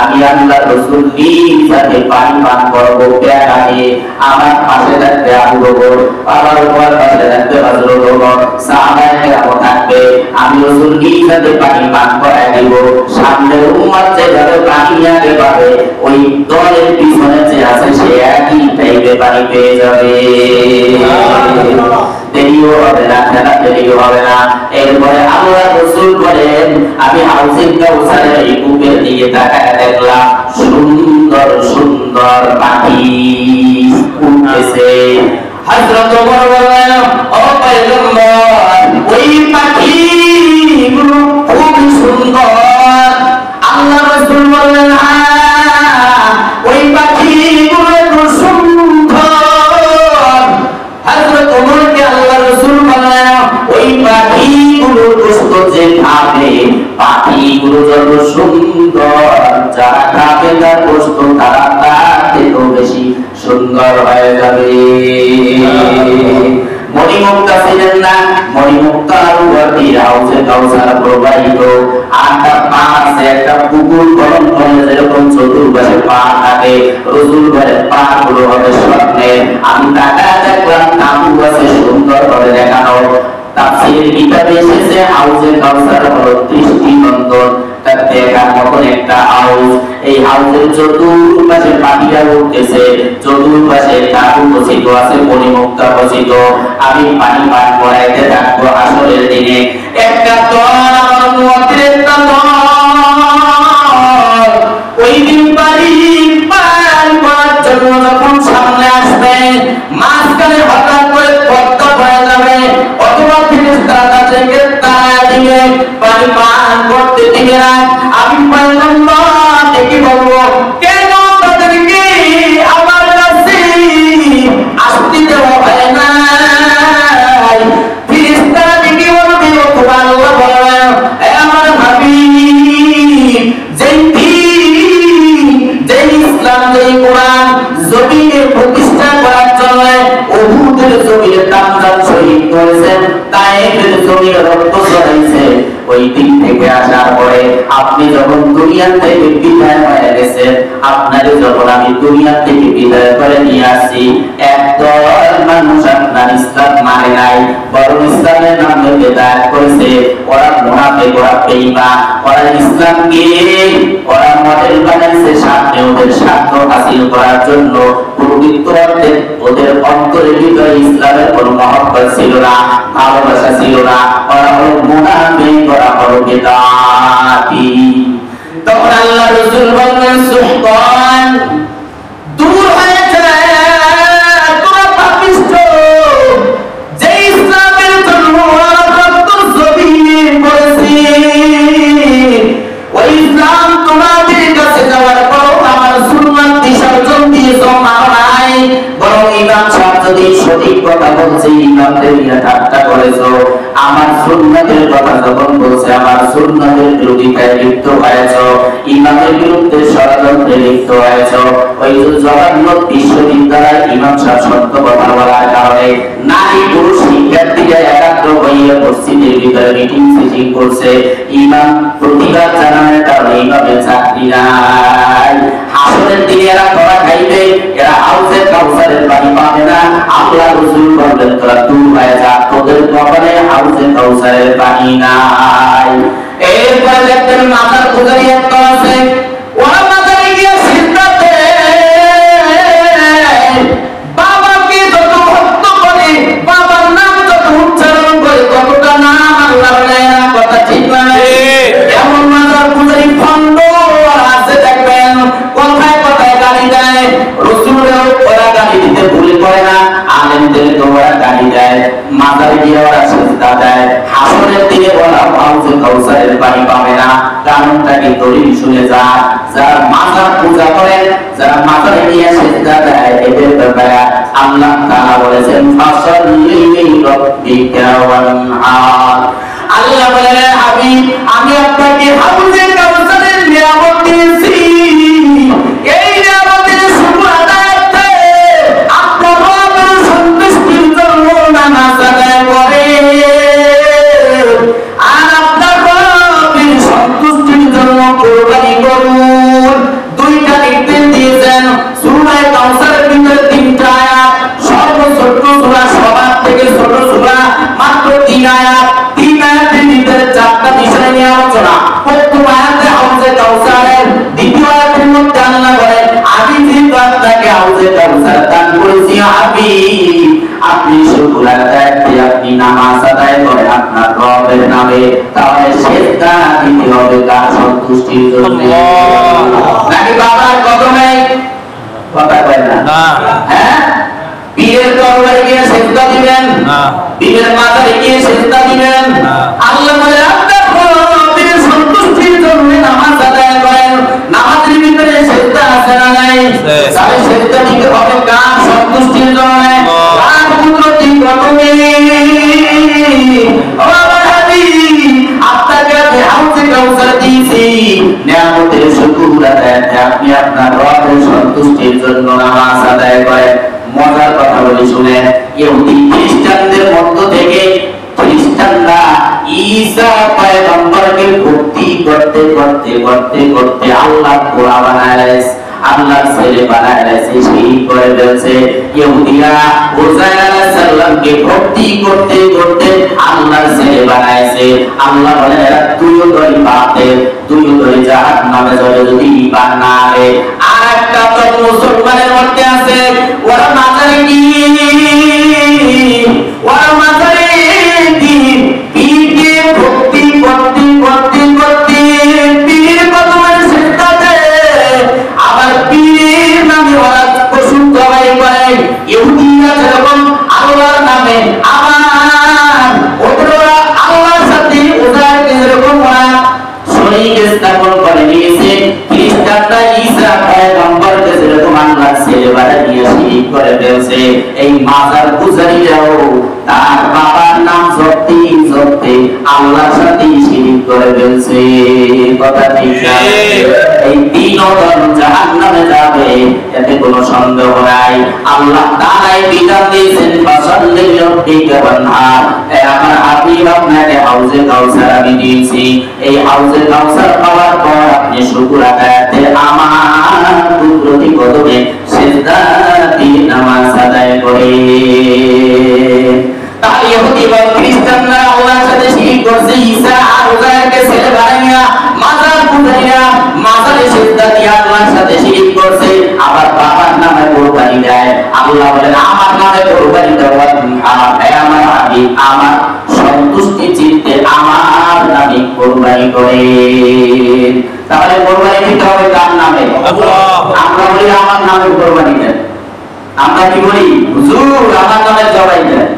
আমি আল্লাহ রাসূল নিজে পানি পান করব পেয়ালা দিয়ে। আমার পাশে থাকবে আবু বকর, আমার উপর পাশে থাকবে হযরত ওমর, সাহাবায়ে কেরাম থাকবে। আমি রাসূল নিজে পানি পান করায় দিব। সামনের উম্মত যেভাবে পানি আগে পাবে, ওই দলের পিছনে যে আছে সে একই টাইপে পানি পেয়ে যাবে। দেরিও হবে না, দেরিও হবে না। এরপরে আল্লাহ রাসূল বলেন আমি হাউজে কাউসারের এই কূপের দিকে তাকায় দেখলাম সুন্দর সুন্দর পাখি উঠতেছে। হযরত ওমর বলেন ও পয়গম্বর, ওই পাখিগুলো খুব সুন্দর। আল্লাহ রাসূল বলেন ওই পাখিগুলো খুব সুন্দর। হযরত ওমরকে আল্লাহ রাসূল বলেন ওই পাখিগুলো গোশত যে খাবে, পাখিগুলো যত সুন্দর, যারা খাবে তার গোশত তারা তার থেকেও বেশি সুন্দর হয়ে যাবে। মণিমুক্তা ছিলেন না, মণিমুক্তার উপর দিয়ে হাউজে কাউসার প্রবাহিত। আটটা পা আছে, একটা পুকুর গরম করলে যেরকম চতুর্পাশে পা থাকে, রাসূল বলেন পা গুলো হবে স্বর্ণের। আমি তাকায় দেখলাম তাঁবু আছে সুন্দর করে দেখানো। তাফসীরের কিতাবে এসেছে হাউজে কাউসার হলো দৃষ্টিনন্দন, তার দেখার মতন একটা হাউজ। এই হাউজের চতুর্পাশে পাখিরা উঠতেছে, চতুর্পাশে তাঁবু বসিত আছে, মণিমুক্তা বসিত। আমি পানি পান করাইতে থাকবো। আসরের দিনে একটা দল আমার উম্মতের একটা দল ওই দিন পানি পান করার জন্য যখন সামনে আসবে, মাঝখানে হঠাৎ করে পদ্মা হয়ে যাবে, অথবা ফেরেশতারা থেকে তাড়া দিবে, পানি পান করতে দিবে না। আমি পয়গম্বর ডেকে বলবো কেন তাদেরকে আমার কাছে আসতে দেওয়া হয় না? ফেরেশতারা ডেকে বলবে আল্লাহ বলেন আমার হাবিব যেই থেকে আসার পরে আপনি যখন দুনিয়া থেকে বিদায় হয়ে গেছেন, আপনারে যখন আমি দুনিয়া থেকে বিদায় করে নিয়ে আসছি, একদল মানুষ আপনার ইসলাম মানে নাই, বরং ইসলামের নামে বেদাত করেছে। ওরা মুনাফিক, ওরা বেঈমান, ওরা ইসলামকে ওরা মডেল বানাইছে সামনে ওদের স্বার্থ হাসিল করার জন্য। প্রকৃত অর্থে ওদের অন্তরের ভিতরে ইসলামের কোনো মহব্বত ছিল না, ভালোবাসা ছিল না। ওরা হলো মুনাফিক, ওরা হলো বেদাতি। তখন আল্লাহ রাসূল বললেন, সুবহান, দূর হয়ে যায় তোরা পাপিষ্ঠ, যে ইসলামের জন্য রক্ত জমিন করেছি, ওই ইসলাম তোমাদের কাছে যাওয়ার পর আমার সুন্নাত বিসর্জন দিয়েছ নাই, বরং ইমাম সাহেব যদি সঠিক কথা বলছে ইমামদের নিয়ে ঠাট্টা করেছো। আমার সুন্নাতের কথা যখন বলছে আমার সুন্নাতের বিরোধিতায় লিপ্ত হয়েছ, ইমামের বিরুদ্ধে ষড়যন্ত্রে লিপ্ত হয়েছ। ওই জগন্নাথ বিশ্ববিদ্যালয় ইমাম সাহেব সত্য কথা বলার কারণে নারী পুরুষ শিক্ষার্থীরা একাত্র হয়ে মসজিদের ভিতরে মিটিং সিটিং করছে, ইমাম প্রতিবাদ জানানোর কারণে ইমামের চাকরি নাই। হাসরের দিনে এরা ধরা খাইবে, এরা হাউজে কাউসারের পানি পাবে না। আল্লাহ রাসূল বললেন, তোরা দূর হয়ে যা, তোদের কপালে হাউজে কাউসারের পানি নাই। এরপরে দেখবেন মাথার পূজারি একটা আছে, ওরা মাথায় গিয়ে সিজদাতে বাবাকে যত ভক্ত করে, বাবার নাম যত উচ্চারণ করে, ততটা নাম আল্লাহর নেয় কথা ঠিক না? এমন মাথার পূজারি ভণ্ড আছে দেখবেন, কথায় কথায় গালি দেয়। রাসূলেও ওরা গালি দিতে ভুল করে না, আলেমদের তো ওরা গালি দেয়, মাথায় গিয়ে ওরা সিজদা দেয়। হাসরের দিনে ওরা হাউজে কাউসারের পানি পাবে না। কারণটা কি দলিল শুনে যা, যারা মাথার পূজা করেন, যারা মাথায় গিয়ে সিজদা দেয়, এদের ব্যাপারে আল্লাহ তাআলা বলেছেন, ফাসাল্লি লিরাব্বিকা ওয়ানহার। আল্লাহ বলেন, হাবিব আমি আপনাকে হাউজে কাউসারের নিয়ামত দিয়েছি, এই নিয়ামতের শুকর আদায় করতে আপনার রবের সন্তুষ্টির জন্য নামাজ আদায় করেন, আর আপনার রবের সন্তুষ্টির জন্য কুরবানি করুন। দুইটা নির্দেশ দিয়েছেন সূরা কাউসারের ভিতরে, তিনটা আয়াত, সর্বছোট সূরা, সবার থেকে ছোট সূরা, মাত্র 3 আয়াত। 3 আয়াতের ভিতরে 4টা বিষয় নিয়ে আলোচনা। প্রথম আয়াতে হাউজে কাউসারের, দ্বিতীয় আয়াতের মধ্যে আল্লাহ বলেন, আমি যেহেতু আপনাকে হাউজে কাউসার দান করেছি হাবিব, আপনি শুকর আদায় করে আপনি নামাজ আদায় করেন আপনার রবের নামে, তাহলে সিজদা দিতে হবে কার সন্তুষ্টির জন্য? নাকি বাবার কদমে? কথা কয় না? হ্যাঁ, পীরের দরবারে গিয়ে সিজদা দিবেন না, পীরের মাথায় গিয়ে সিজদা দিবেন না। আল্লাহ বলে আপনার রবের সন্তুষ্টির জন্য নামাজ আদায় করেন। নামাজের ভিতরে সিজদা আছে না নাই? তাহলে সিজদা দিতে হবে কার সন্তুষ্টির জন্য? কার কুদরতি কদমে? ও আমার হাবিব, আপনাকে আমি হাউজে কাউসার দিয়েছি, নিয়ামতের শুকর আদায় করে আপনি আপনার রবের সন্তুষ্টির জন্য নামাজ আদায় করেন। মজার কথা বলি শুনেন, ইহুদি খ্রিস্টানদের মধ্য থেকে খ্রিস্টানরা ঈসা পয়গম্বরকে ভক্তি করতে করতে করতে করতে আল্লাহ গোলা বানায়, আল্লাহর ছেলে বানায় শিরিক করে ফেলছে। ইহুদিরা উযাইর আলাইহিস সালামকে ভক্তি করতে করতে আল্লাহর ছেলে বানাইছে। আল্লাহ বলেন, এরা দুইজনই বাতিল, দুইজনই জাহান্নামে যাবে যদি ঈমান না আনে। আর একটা তো মুসলমানের মধ্যে আছে, ওরা মাজারে গিয়ে পীরকে ভক্তি করতে করতে করতে পীরের কদমে সিজদা দেয়, আবার পীরের নামে ওরা পশু জবাই করে। ইহুদিরা যেরকম আল্লাহর নামে, আবার ওরা আল্লাহর সাথে উযাইরকে যেরকম ওরা শরীক স্থাপন করে নিয়েছে, খ্রিস্টানরা ঈসা পয়গম্বরকে যেরকম আল্লাহর ছেলে বানিয়ে শিরিক করে ফেলছে। এই মাজার পূজারীরাও তার বাবার নাম জপতে জপতে আল্লাহর সাথে শিরিক করে ফেলছে। কথা ঠিক না? এই তিন দল জাহান্নামে যাবে, হবে, এতে কোনো সন্দেহ নাই। আল্লাহ তাআলাই বিধান দিয়েছেন ফাসাল্লি লিরাব্বিকা ওয়ানহার। আমার হাবিব আপনাকে হাউজে কাউসার আমি দিয়েছি, এই হাউজে কাউসার পাওয়ার পর আপনি শুকর আদায়াতে আমার কুদরতি কদমে সিজদা দিয়ে নামাজ আদায় করেন। তাহলে ইহুদি বা খ্রিস্টানরা আল্লাহর সাথে শিরক করছে, ঈসা আর উযায়রকে ছেলে বানাইয়া মাজার পূজাইয়া মাজারে সিজদা দিয়ে আল্লাহর সাথে শিরক করছে, আবার বাবার নামে কুরবানি দেয়। আল্লাহ বলেন আমার নামে কুরবানি দেওয়া আমার হাবিব আমার সন্তুষ্টি চিত্তে আমার নামে কুরবানি করে। তাহলে কুরবানি দিতে হবে কার নামে? আমরা বলি আমার নামে কুরবানি দেন, আমরা কি বলি হুজুর আমার নামে জবাই দেন।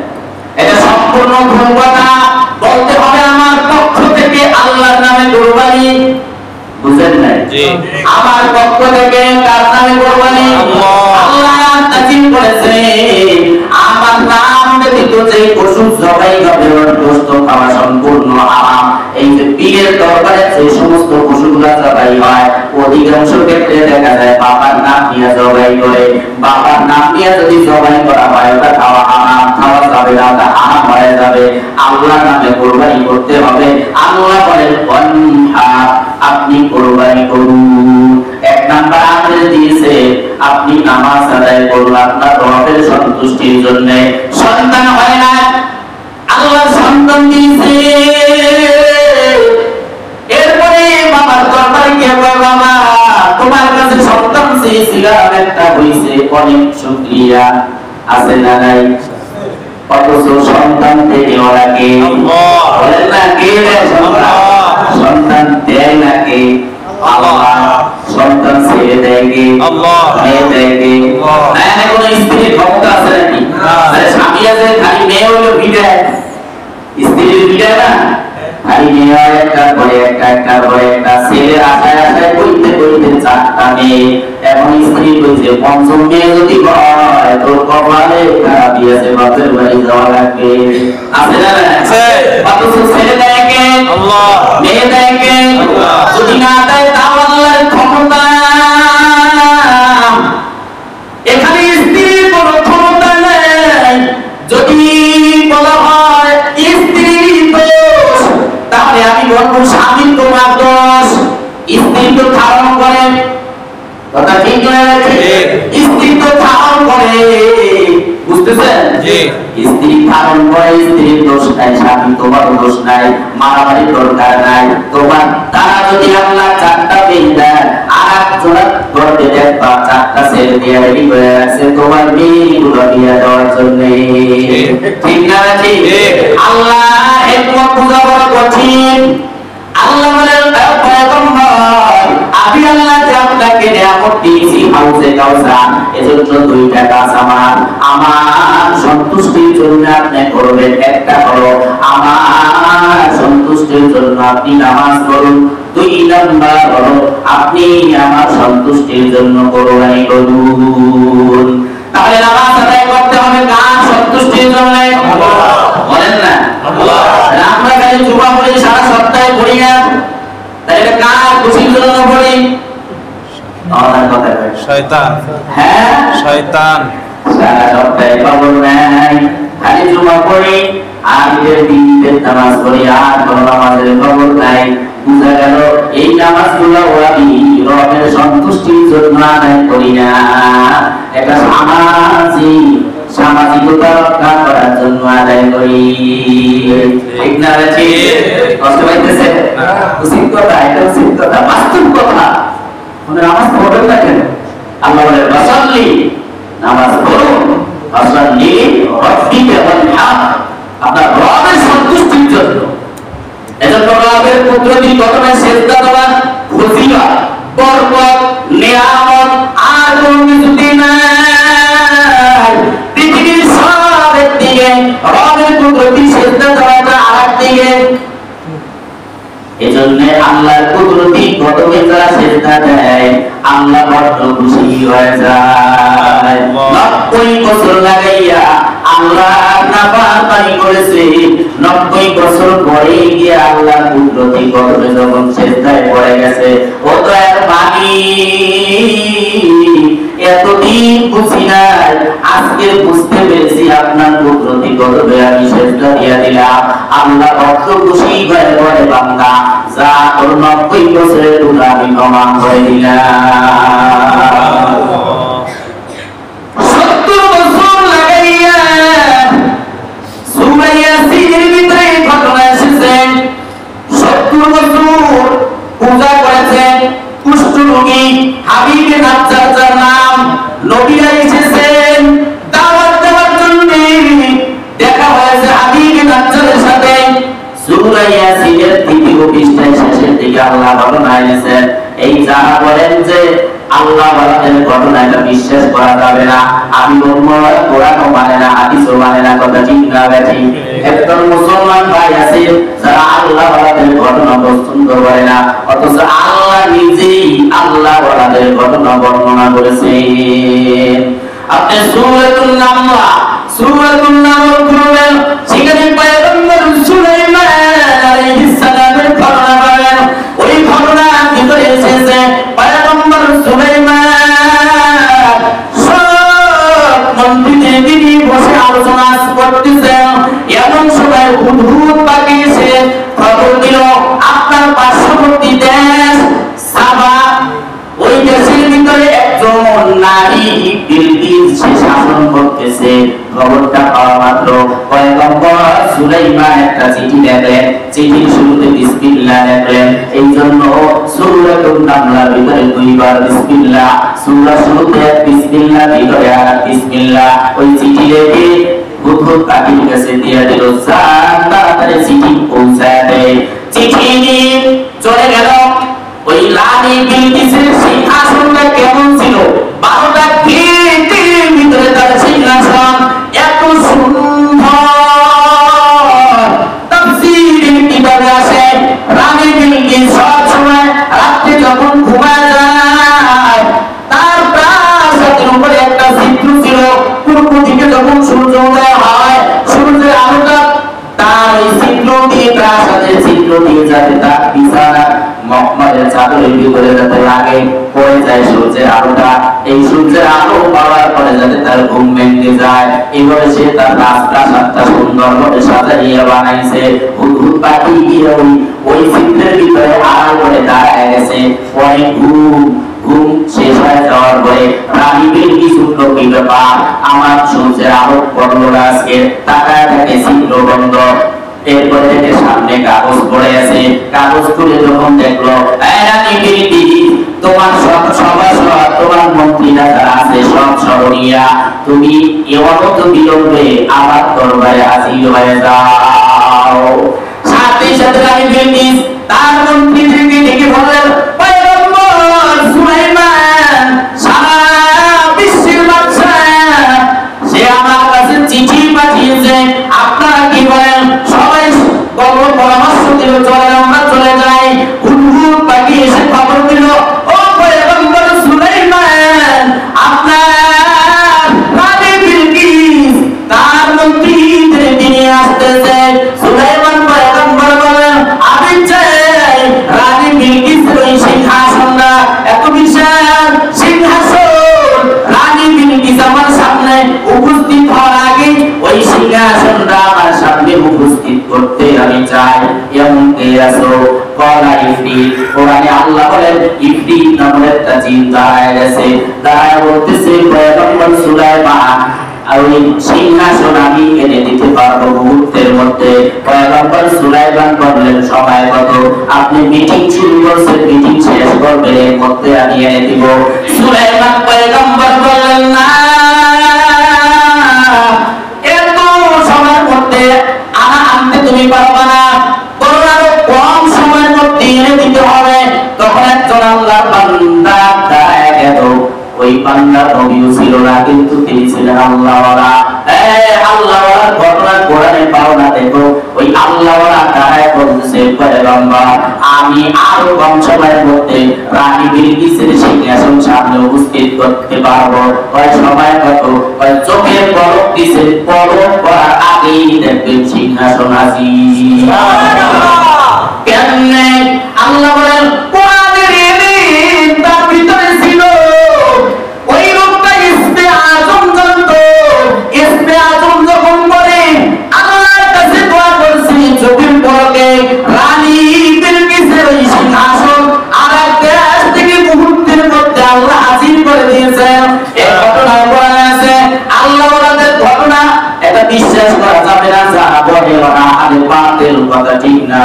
এটা সম্পূর্ণ ভুল কথা। বলতে হবে আমার পক্ষ থেকে আল্লাহর নামে কুরবানি। বুঝেন নাই? আমার পক্ষ থেকে কার নামে কুরবানি? আল্লাহ তাজিম করেছে আমার নাম ব্যতীত যে পশু জবাই হবে ওর গোশত খাওয়া সম্পূর্ণ হারাম। এই যে পীরের দরবারে যে সমস্ত পশুগুলো জবাই হয় অধিকাংশ ক্ষেত্রে দেখা যায় বাবার নাম নিয়ে জবাই করে। বাবার নাম নিয়ে যদি জবাই করা হয় ওটা খাওয়া হারাম, খাওয়া যাবে না, ওটা হারাম হয়ে যাবে। আল্লাহর নামে কুরবানি করতে হবে। আল্লাহ বলেন ওয়ানহার, আপনি কুরবানি করুন। এক নাম্বার আদেশ দিয়েছে আপনি নামাজ আদায় করুন আপনার রবের সন্তুষ্টির জন্য। সন্তান হয় না, আল্লাহ সন্তান দিয়েছে। এরপরে বাবার দরবারে গিয়ে বলে বাবা তোমার কাছে সন্তান চেয়েছিলাম, একটা হইছে, অনেক শুকরিয়া। আছে না নাই? অথচ সন্তান থেকে ওরা কে বলেন না, কে সন্তান দেয় না কে? আল্লাহ। সন্তান ছেড়ে দেয় কে? মেয়ে দেয় কে? না কোনো স্ত্রীর ক্ষমতা আছে নাকি? স্বামী আছে খালি মেয়ে হলো বিদায়, স্ত্রীর বিদায় না, খালি মেয়ে হয় একটার পরে একটা, একটার পরে একটা। ছেলের আশায় আশায় করতে করতে চারটা মেয়ে, এমন স্ত্রী কইছে পঞ্চম মেয়ে যদি হয় তোর কপালে খারাপ আছে, বাপের বাড়ি যাওয়া লাগবে। আছে না? অথচ ছেলে দেয় কে? মেয়ে দেয় কে? যদি না দেয় তাও আল্লাহর ক্ষমতা। এখানে স্ত্রীর কোনো ক্ষমতা নেই। যদি বলা হয় স্ত্রীর দোষ, তাহলে আমি বলবো স্বামীর তোমার দোষ। স্ত্রী তো ধারণ করে, কথা ঠিক আছে? স্ত্রী তো ধারণ করে, বুঝতেছেন? স্ত্রী ধারণ করে, স্ত্রীর দোষ নাই, স্বামী তোমার দোষ নাই। মারামারির দরকার নাই তোমার। তারা যদি আল্লাহ চারটা মেয়ে দেয় আর একজনের ঘরে দেখবা চারটা ছেলে দিয়ে রেডি করে রাখছে তোমার মেয়েগুলো বিয়ে দেওয়ার জন্য। ঠিক না? ঠিক। আল্লাহ হিকমত বুঝা বড় কঠিন। আল্লাহ বলেন পয়গম্বর আমি আল্লাহ যে আপনাকে নিয়ামত দিয়েছি হাউজে কাউসার, এজন্য দুইটা কাজ আমার সন্তুষ্টির জন্য আপনি করবেন। একটা হলো আমার সন্তুষ্টির জন্য আপনি নামাজ পড়ুন, দুই নাম্বার হলো আপনি আমার সন্তুষ্টির জন্য কোরবানি করুন। তাহলে নামাজ আদায় করতে হবে কার সন্তুষ্টির জন্য? বলেন না? আমরা খালি জুমা পড়ি সারা সপ্তাহে পড়ি না, তাহলে কার খুশির জন্য পড়ি? আমার কথা শয়তান। হ্যাঁ শয়তান। সারা সপ্তাহে খবর নাই, খালি জুমা পড়ি আর ঈদের দিন নামাজ পড়ি, আর কোনো নামাজের খবর নাই। বুঝা গেল এই নামাজগুলো আমি রবের সন্তুষ্টির জন্য আদায় করি না, এটা সামাজিকতা রক্ষা করার জন্য আদায় করি। ঠিক না? কষ্ট পাইতেছে? উচিত কথা, এটা উচিত কথা, বাস্তব কথা। নামাজ পড়বেন না কেন? আল্লাহ বলে ওয়াসাল্লি, নামাজ পড়ুন, ওয়াসাল্লি রাব্বিকা ওয়ানহার, আপনার রবের সন্তুষ্টির জন্য। এজন্য রবের কুদরতি কদমে সিজদা দেওয়া ফজিলত, বরকত, নিয়ামত আর কোন কিছু নাই। পৃথিবীর সব একদিকে, রবের কুদরতি সিজদা দেওয়াটা আরেকদিকে। এজন্য আল্লাহর কুদরতি কদমে যারা সিজদা দেয় আল্লাহ বড় খুশি হয়ে যায়। 90 বছর লাগাইয়া আল্লাহ নাফরমানি করেছে। 90 বছর পরে গিয়ে আল্লাহ কুদরতি কদমে যখন সিজদায় পড়ে গেছে, ও তো এর মানি এতদিন বুঝি নাই, আজকে বুঝতে পেরেছি আপনার কুদরতি কদমে আমি সিজদা দিয়া দিলাম। আল্লাহ বড় খুশি হয়ে বলে, বান্দা যা, তোর 90 বছরের গুনাহ আমি ক্ষমা করে দিলাম। 70 বছর লাগাইয়া সূরা ইয়াসিনের ভিতরে ঘটনা এসেছে। 70 বছর পূজা করেছেন কুষ্ঠ রোগী হাবিবে নাজ্জার, যার নাম। নবীরা এসেছেন দাওয়াত দেওয়ার জন্য, দেখা হয়েছে হাবিবে নাজ্জারের সাথে। সূরা ইয়াসিনের 3য় পৃষ্ঠায় শেষের দিকে আল্লাহ ঘটনা এনেছেন। এই যারা বলেন যে আল্লাহ ওয়ালাদের ঘটনা এটা বিশ্বাস করা যাবে না, আমি কোরআনও মানে না, হাদিসও মানে না, কথা ঠিক না বেঠিক? একজন মুসলমান ভাই আছে যারা আল্লাহ ওয়ালাদের ঘটনা পছন্দ করে না, অথচ আল্লাহ নিজেই আল্লাহ ওয়ালাদের ঘটনা বর্ণনা করেছেন। আপনি সূরাতুন নামল খুলবেন, সেখানে পয়গম্বর সুলাইমান আলাইহিস সালামের ঘটনা পাবেন। ওই ঘটনার ভিতরে এসেছে পয়গম্বর সুলাইমান সব মন্ত্রীদের তিনি বসে আলোচনা করতেছেন। এমন সময় হুদহুদ পাখি এসে খবর দিল, আপনার পার্শ্ববর্তী দেশ সাবা, ওই দেশের ভিতরে একজন নারী বিলকিস সে শাসন করতেছে। খবরটা পাওয়া মাত্র পয়গম্বর সুলাইমান একটা চিঠি লেখলেন। চিঠির শুরুতে বিসমিল্লাহ লেখলেন। এই জন্য সূরাতুন নামলের ভিতরে 2 বার বিসমিল্লাহ, সূরা শুরুতে বিসমিল্লাহ, ভিতরে আর বিসমিল্লাহ। ওই চিঠি লিখে হুদহুদ পাখির কাছে দিয়ে দিল, তাড়াতাড়ি চিঠি পৌঁছায় দেয়। চিঠি নিয়ে চলে গেল। ওই রানী বিলকিসের সিংহাসনটা কেমন ছিল? 12টা গেটের ভিতরে তার সিংহাসন, এত সুন্দর। তাফসীরে কিতাবে আছে রানী বিলকিস সব সময় রাতে যখন ঘুমায় যায়, তার প্রাসাদের উপরে একটা ছিদ্র ছিল। পূর্ব দিকে যখন সূর্য উদয় হয়, সূর্যের আলোটা তার ওই ছিদ্র দিয়ে, প্রাসাদের ছিদ্র দিয়ে যাতে তার বিছানা মখমলের চাদরের ভিতরে যাতে লাগে, পড়ে যায় সূর্যের আলোটা। এই সূর্যের আলো পাওয়ার পরে যাতে তার ঘুম ভেঙে যায়, এইভাবে সে তার রাজপ্রাসাদটা সুন্দরভাবে সাজাইয়া বানাইছে। হুদহুদ পাখি গিয়ে ওই ছিদ্রের ভিতরে আড়াল করে দাঁড়ায় গেছে। পরে ঘুম শেষ হয়ে যাওয়ার পরে রানী বিলকিস উঠল, কি ব্যাপার, আমার সূর্যের আলো পড়লো না আজকে? তাকায় থাকে ছিদ্র বন্ধ। এরপরে থেকে সামনে কাগজ পড়ে আছে। কাগজ খুলে যখন দেখলো, রানী বিলকিস, তোমার সব সভাসদ, তোমার মন্ত্রীরা যারা আছে সব সহরিয়া, তুমি এমত বিলম্বে আমার দরবারে হাজির হয়ে যাও। সাথে সাথে রানী বিলকিস তার মন্ত্রীদেরকে ডেকে বললেন, পয়গম্বর সুলাইমান সারা বিশ্বের বাদশাহ, সে আমার কাছে চিঠি পাঠিয়েছে। আপনারা কি বলেন? সবাই পরামর্শ দিল, চলে আমরা চলে যাই। হুদহুদ পাখি এসে খবর দিল, ও পয়গম্বর সুলাইমান, আপনার রানী বিলকিস তার মন্ত্রীদের নিয়ে আসতেছে। সুলাইমান পয়গম্বর বলেন, আমি চাই রানী বিলকিসের ওই সিংহাসনটা, এত বিশাল সিংহাসন, রানী বিলকিস আমার সামনে উপস্থিত হওয়ার আগে ওই সিংহাসনটা আমার সামনে উপস্থিত করতে আমি চাই। এমন কে আছো? কলা ইফরিত। কোরআনে আল্লাহ বলেন ইফরিত নামের একটা জিন দাঁড়ায় গেছে। দাঁড়ায় বলতেছে, পয়গম্বর সুলাইমান, ওই সিংহাসন আমি এনে দিতে পারবো মুহূর্তের মধ্যে। পয়গম্বর সুলাইমান বললেন, সময় কত? আপনি মিটিং শুরু করছেন, মিটিং শেষ করবেন, এর মধ্যে আমি এনে দিব। সুলাইমান পয়গম্বর বললেন, না, এত সময়ের মধ্যে আনতে তুমি পারবা না, বরং আরো কম সময়ের মধ্যে এনে দিতে হবে। তখন একজন আল্লাহর বান্দা দাঁড়ায় গেল। ওই বান্দা নবীও ছিল না, কিন্তু তিনি ছিলেন আল্লাহওয়ালা। আল্লাহওয়ালার ঘটনা কোরআনে পাওয়া না দেখো ওই আল্লাহওয়ালা তারাই বলতেছে পয়গম্বর আমি আরো কম সময়ের মধ্যে রানী বিলকিসের সিংহাসন সামনে উপস্থিত করতে পারবো। ওই সময় কত ওই চোখের পলক দিছে, পলক করার আগেই দেখবেন সিংহাসন হাজির। কেমনে আল্লাহ বলেন কোরআনের ইলম তার ভিতরে ছিল, ওই লোকটা ইসমে আজম জানতো। ইসমে আজম যখন বলে আল্লাহর কাছে দোয়া করছি চোখের পলকে রানী বিলকিসের ওই সিংহাসন আর এক দেশ থেকে মুহূর্তের মধ্যে আল্লাহ হাজির করে দিয়েছেন। এই ঘটনা বলা আছে আল্লাহওয়ালাদের ঘটনা, এটা বিশ্বাস করা যাবে না যারা বলে ওরা আরে বাতের কথা ঠিক না।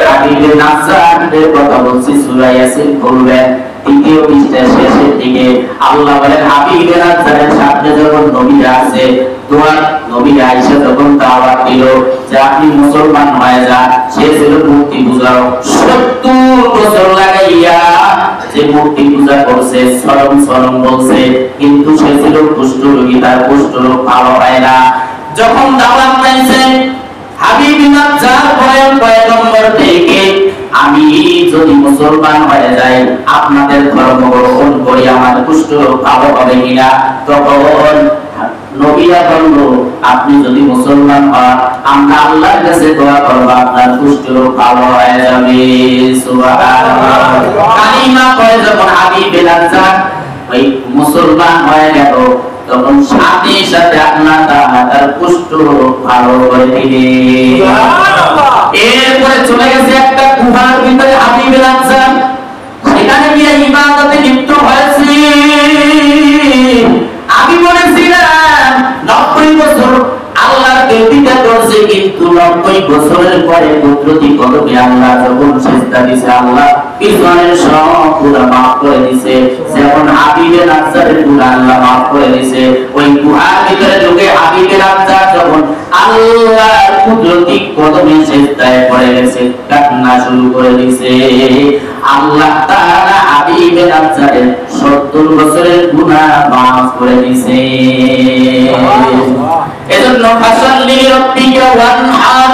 হাবিবে নাজ্জারের কথা বলছি সূরা ইয়াসিন পড়বেন তৃতীয় পৃষ্ঠার শেষের দিকে আল্লাহ বলেন হাবিবে নাজ্জারের সাথে যখন নবীরা আছে দোয়া নবীরা আয়েশা যখন দাওয়াত দিল যে আপনি মুসলমান হয়ে যান, সে ছিল মূর্তি পূজার 70 বছর লাগাইয়া যে মূর্তি পূজা করছে সরম সরম বলছে, কিন্তু সে ছিল কুষ্ঠরোগী, তার কুষ্ঠরোগ ভালো হয় না। যখন দাওয়াত পাইছেন হাবিব নাজ্জার বলেন পয়গম্বর থেকে আমি যদি মুসলমান হয়ে যাই আপনাদের ধর্ম গ্রহণ করি আমার কুষ্ঠরোগ ভালো হবে কিনা। তখন নবীরা বলল আপনি যদি মুসলমান হন আমরা আল্লাহর কাছে দোয়া করব আপনার কুষ্ঠরোগ ভালো হয়ে যাবে। সুবহানাল্লাহ। কালিমা পড়ে যখন হাবিব নাজ্জার ওই মুসলমান হয়ে গেল তখন সাথে সাথে আল্লাহ তাআলা কুষ্ঠরোগ ভালো করে দিলেন। এরপরে চলে গেছে একটা গুহার ভিতরে হাবিব নাজ্জার, সেখানে গিয়ে ইবাদতে লিপ্ত হয়েছে। আমি বলেছিলাম 90 বছর আল্লাহর দেবীটা করছে, কিন্তু 90 বছরের পরে কুদরতি কদমে আল্লাহ যখন সিজদা দিয়েছে আল্লাহ পিছনের সব গুনাহ মাফ করে দিয়েছে। যেমন হাবিবে নাজ্জারের গুনাহ আল্লাহ মাফ করে দিয়েছে। ওই গুহার ভিতরে ঢুকে হাবিবে নাজ্জার যখন আল্লাহর কুদরতি কদমে সিজদায় পড়ে গেছে কান্না শুরু করে দিয়েছে। আল্লাহ তাআলা হাবিবে নাজ্জারের 70 বছরের গুনাহ মাফ করে দিয়েছে। এজন্য ফাসাল্লি রাব্বিকা ওয়ানহার,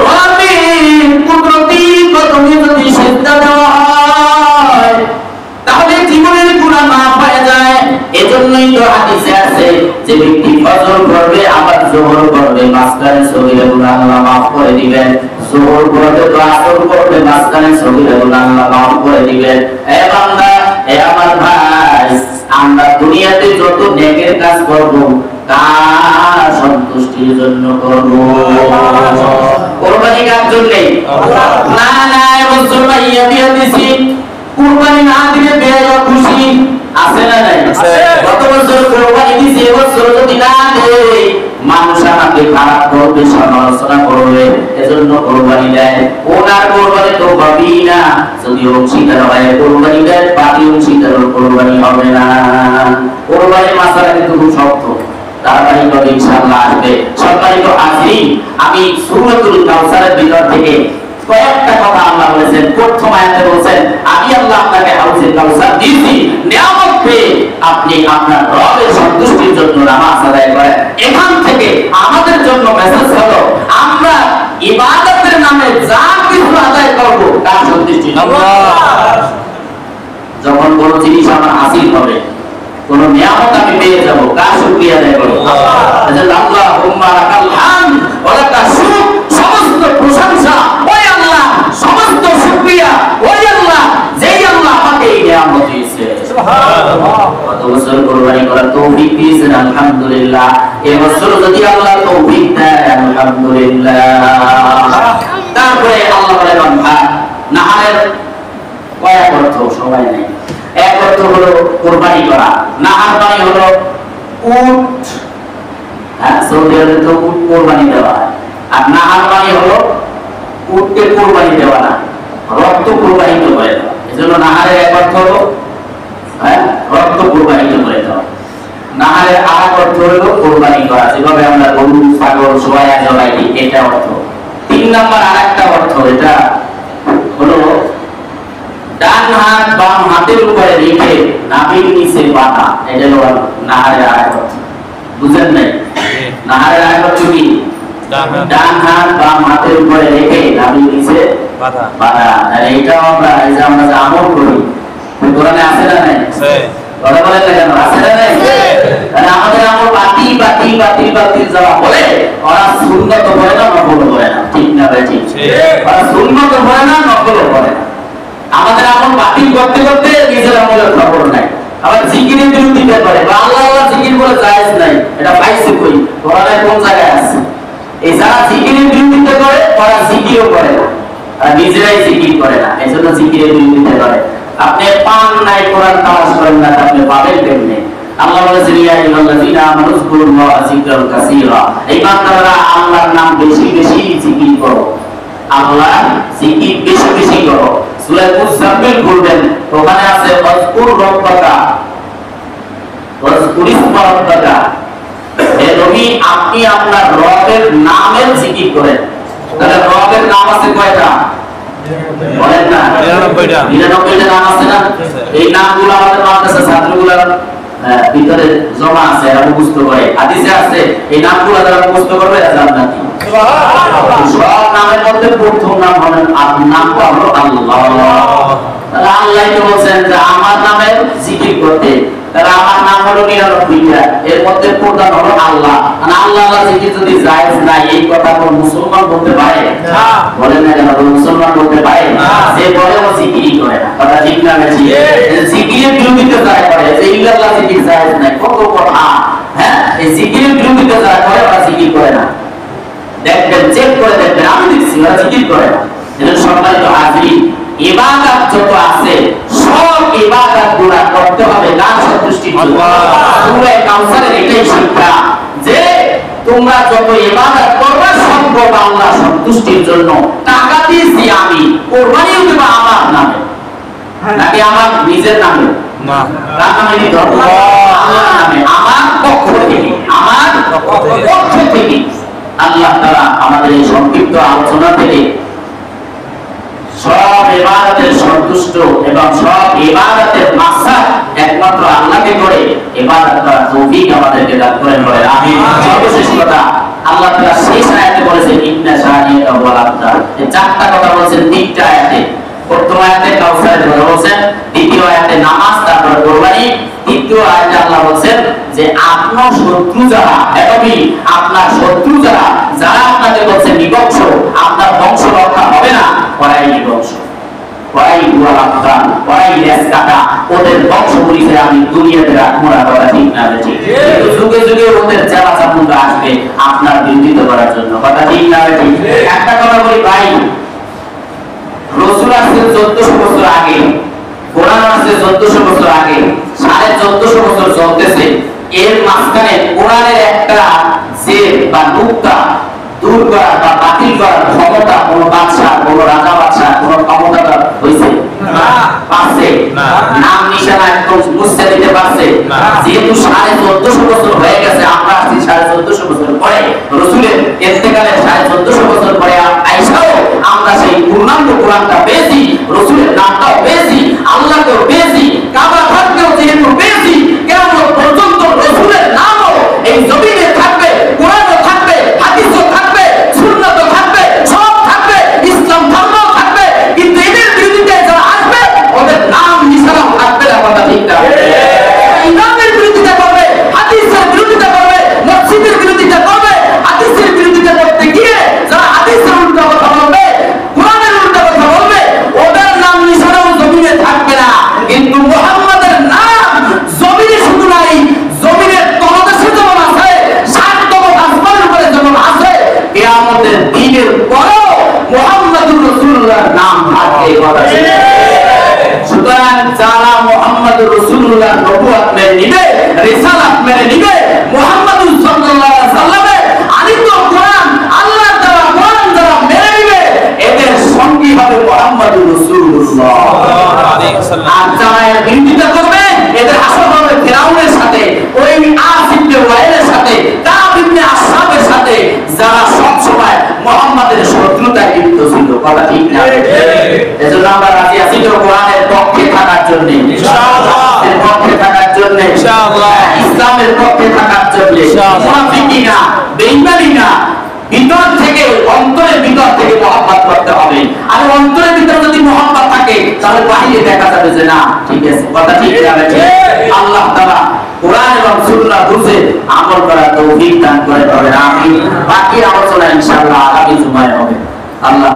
রব্বির কুদরতি কদমে যদি সিজদা দেওয়া হয় তাহলে জীবনের গুনাহ মাফ হয়ে যায়। এজন্যই তো হাদিসে আছে যে ব্যক্তি ফজর পড়বে আবার যোহর পড়বে মাঝখানে সগীরা গুনাহ আল্লাহ মাফ করে দিবেন, যোহর পড়বে তো আসর পড়বে মাঝখানে সগীরা গুনাহ আল্লাহ মাফ করে দিবেন। এ বান্দা, এ আমার ভাই, আমরা দুনিয়াতে যত নেকের কাজ করব কার সন্তুষ্টির জন্য করব? কুরবানি কার জন্য? না না, মুসলমান ইয়া দিছি কুরবানি না দিলে বেয়া খুশি আছে না নাই? গত বছর কুরবানি দিছি, এবছর যদি না দেই মানুষ আমাকে খারাপ করবে, সমালোচনা করবে, এজন্য কুরবানি দেয়। ওনার কুরবানি তো হবেই না, যদি অংশীদার হয় কুরবানি দেয়, বাকি অংশীদারের কুরবানি হবে না। কুরবানির মাসালা কিন্তু খুব শক্ত, তাড়াতাড়ি করে ইনশাআল্লাহ আসবে। সম্মানিত হাজিরিন, আমি সূরাতুল কাউসারের ভিতর থেকে কয়েকটা কথা আল্লাহ বলেছেন। প্রথম আয়াতে বলেছেন আমি আল্লাহ আপনাকে হাউজে কাউসার দিয়েছি, নিয়ামত পেয়ে আপনি আপনার রবের সন্তুষ্টির জন্য নামাজ আদায় করেন। এখান থেকে আমাদের জন্য মেসেজ হলো আমরা ইবাদতের নামে যা কিছু আদায় করব তার সন্তুষ্টি যখন কোনো জিনিস আমার হাসিল হবে, কোন নিয়ামত আমি পেয়ে যাব, কার শুকরিয়া আদায় করব? আল্লাহুম্মা লাকাল হামদ ওয়া লাকাশ শুকর, সমস্ত প্রশংসা ওই আল্লাহ, সমস্ত শুকরিয়া ওই আল্লাহ যেই আল্লাহ আমাকে এই নিয়ামত দিয়েছে। সুবহানাল্লাহ। কত বছর কুরবানি করার তৌফিক দিয়েছেন, আলহামদুলিল্লাহ। এই বছর যদি আল্লাহ তৌফিক দেয় আলহামদুলিল্লাহ। তারপরে আল্লাহ বলেন নাহারের কয়েক অর্থ সবাই নেই। এক অর্থ হলো কুরবানি করা, নাহার মানে হলো উট। সৌদি আরবে তো উট কুরবানি দেওয়া হয়, আর নাহার মানে হলো উটকে কুরবানি দেওয়া না, রক্ত কুরবানিত করে দেওয়া। এজন্য নাহারের এক অর্থ হলো রক্ত কুরবানিত করে দেওয়া। নাহারের আর এক অর্থ হলো কুরবানি করা, যেভাবে আমরা গরু ছাগল সোয়া জবাই দিই, এটা অর্থ। 3 নাম্বার আরেকটা অর্থ, এটা হলো ডান হাত বাম হাতের উপরে রেখে নাভির নিচে বাঁধা, এটা হলো নাহারের আরেক অর্থ। বুঝেন নাই? নাহারের আরেক অর্থ কি? ডান হাত বাম হাতের উপরে রেখে নাভির নিচে বাঁধা। আর এইটাও আমরা এই যে আমরা যে আমল করি কোরআনে আছে না নাই? কথা বলেন না কেন? আছে না নাই? তাহলে আমাদের আমল বাতিল বাতিল বাতিল বাতিল যারা বলে ওরা সুন্নত করে না, নকল করে না। ঠিক না ভাই? ঠিক। ওরা সুন্নত করে না, নকল করে না। আমাদের আমল বাতিল করতে করতে নিজের আমলের খবর নাই। আবার জিকিরের বিরোধিতা করে বা আল্লাহ আল্লাহ জিকির বলে জায়েজ নাই, এটা পাইছে কই? কোরআনে কোন জায়গায় আছে? এই যারা জিকিরের বিরোধিতা করে ওরা জিকিরও করে না, আর নিজেরাই জিকির করে না, এই জন্য জিকিরের বিরোধিতা করে। আপনি পান নাই কোরআন তালাশ করেন না, আপনি পাবেন কেমনে? আল্লাহ বলেছেন ইয়া আইয়ুহাল্লাযীনা আমানু যকুরুল্লাহা যিকরান কাসীরা, এই বান্দারা আল্লাহর নাম বেশি বেশি জিকির করো, আল্লাহ জিকির বেশি বেশি করো। সূরা মুজাম্মিল পড়বেন, ওখানে আছে ওয়াজকুর রাব্বাকা ওয়াজকুর ইসমা রাব্বাকা। হে নবী, আপনি আপনার রবের নামের জিকির করেন। তাহলে রবের নাম আছে কয়টা? বলেন না? 99টা নাম আছে না? এই নামগুলো আমাদের মাদ্রাসা ছাত্রগুলোর ভিতরে জমা আছে, এরা মুখস্থ করে। হাদিসে আছে এই নামগুলো যারা মুখস্থ করবে এরা জান্নাতি। সুবহানাল্লাহ। সব নামের মধ্যে প্রথম নাম হলো নাম হলো আল্লাহ। তাহলে আল্লাহ তো বলেন যে আমার নামের জিকির করতে। তাহলে আমার নাম হলো 99টা, এর মধ্যে প্রধান হলো আল্লাহ। মানে আল্লাহ আল্লাহ জিকির যদি জায়েজ না, এই কথা কোন মুসলমান বলতে পারে? না। বলেন না কেন? মুসলমান বলতে পারে না। সে বলে ও জিকিরই করে না। কথা ঠিক না? বেশি জিকিরের বিরোধিতা যারা করে যে ইল্লাল্লাহ জিকির জায়েজ নাই, কত কথা। হ্যাঁ, এই জিকিরের বিরোধিতা যারা করে ওরা জিকির করে না। দেখবেন, চেক করে দেখবেন, আমি দেখছি ওরা জিকির করে না। এজন্য সম্মানিত হাজিরিন, ইবাদত যত আছে সব ইবাদতগুলো করতে হবে কার সন্তুষ্টির জন্য? সূরা কাউসারের এটাই শিক্ষা যে তোমরা যত ইবাদত করবে সব করবে আল্লাহর সন্তুষ্টির জন্য। টাকা দিয়েছি আমি, কুরবানিও দেব আমার নামে, নাকি আমার নিজের নামে? না, কার নামে দিতে হবে? আল্লাহর নামে, আমার পক্ষ থেকে, আমার পক্ষ থেকে। আল্লাহ তাআলা আমাদের এই সংক্ষিপ্ত আলোচনা থেকে সব ইবাদতের সন্তুষ্ট এবং সব ইবাদতের মাকসাদ একমাত্র আল্লাহকে করে ইবাদত করার তৌফিক আমাদেরকে দান করেন বলে আমিন। সর্বশেষ কথা, আল্লাহ তাআলা শেষ আয়াতে বলেছেন ইন্না শানিআকা হুয়াল আবতার। এই চারটা কথা বলেছেন তিনটা আয়াতে। প্রথম আয়াতে কাউসারের কথা বলেছেন, দ্বিতীয় আয়াতে নামাজ, তারপর কুরবানি, তৃতীয় আয়াতে আল্লাহ বলেছেন যে আপনার শত্রু যারা, এতবি আপনার শত্রু যারা, যারা আপনাকে বলছে নিবংশ, আপনার বংশ রক্ষা হবে না, ওরাই নিবংশ, ওরাই হুয়াল আবতার, ওরাই লেজ কাটা, ওদের বংশ পরিচয় আমি দুনিয়াতে রাখবো না। কথা ঠিক না? ঠিক। কিন্তু যুগে যুগে ওদের চেলা চামুন্ডা আসবে আপনার বিরোধিতা করার জন্য। কথা ঠিক না? ঠিক। একটা কথা বলি ভাই, রাসূল আসছেন 1400 বছর আগে, কোরআন আসছে 1400 বছর আগে, 1450 বছর চলতেছে। এর মাঝখানে কোরআনের একটা জেদ বা নুকতা দূর করা বা বাতিল করার ক্ষমতা কোন বাদশা, কোন রাজা বাদশা, কোন ক্ষমতাদার হইছে? না, পারছে না। নাম নিশানা একদম মুছে দিতে পারছে? যেহেতু 1450 বছর হয়ে গেছে, আমরা আছি 1450 বছর পরে, রাসূলের ইন্তেকালের 1450 বছর পরে আইসাও আমরা সেই পূর্ণাঙ্গ কোরআনটা পেয়েছি, রাসূলের নামটাও পেয়েছি, আল্লাহকেও পেয়েছি, কাবা ঘরকেও যেহেতু পেয়েছি, কিয়ামত পর্যন্ত রাসূলের নামও এই জমিনে থাকবে, কোরআনও থাকবে, হাদিসও থাকবে, সুন্নাতও থাকবে, সব থাকবে, ইসলাম ধর্মও থাকবে। কিন্তু এদের বিরোধিতায় যারা আসবে ওদের নাম নিশানাও থাকবে না। কথা ঠিক না? ইমামের বিরোধিতা করবে, হাদিসের বিরোধিতা করবে, মসজিদের বিরোধিতা করবে, হাদিসের বিরোধিতা করতে গিয়ে যারা হাদিসের উল্টা কথা বলবে, কোরআনের উল্টা কথা বলবে, ওদের নাম নিশানাও জমিনে থাকবে না। কিন্তু মুহাম্মাদের নাম জমিনে শুধু নাই, জমিনের তলদেশে যেমন আছে, 7তম আসমানের উপরে যেমন আছে, কিয়ামতের দিনের পরেও মুহাম্মাদুর রাসূলুল্লাহর নাম থাকবে। কথা ঠিক। সুতরাং যারা মুহাম্মাদুর রাসূলুল্লাহর নবুয়ত মেনে নিবে, রিসালাত মেনে নিবে, মুহাম্মাদুর সাল্লাল্লাহু আলাইহি সাল্লামের আনিত কোরআন, আল্লাহর দেওয়া কোরআন যারা মেনে নিবে, এদের সঙ্গী হবে মুহাম্মাদুর রাসূলুল্লাহ সাল্লাল্লাহু আলাইহি ওয়াসাল্লাম। আর যারা এর বিরোধিতা করবে, এদের আসর হবে ফিরাউনের সাথে, ওই আস ইবনে ওয়াইলের সাথে, কাব ইবনে আসহাবের সাথে, যারা সব সময় মুহাম্মাদের শত্রুতায় লিপ্ত ছিল। কথা ঠিক না? এজন্য আমরা রাজি আছি তো কোরআনের পক্ষে থাকার জন্য, ইনশাআল্লাহ, এর পক্ষে থাকার জন্য, ইনশাআল্লাহ, ইসলামের পক্ষে থাকার জন্য, মুনাফিকি না, বেঈমানি না, বিতর্ক তাহলে বাহিরে দেখা যাবে যে না ঠিক আছে, কথা ঠিক আছে। আল্লাহ তাআলা কোরআন এবং সুন্নাহ বুঝে আমল করার তৌফিক দান করে। আমিন। বাকি আলোচনা ইনশাআল্লাহ আগামী জুমায় হবে। আল্লাহ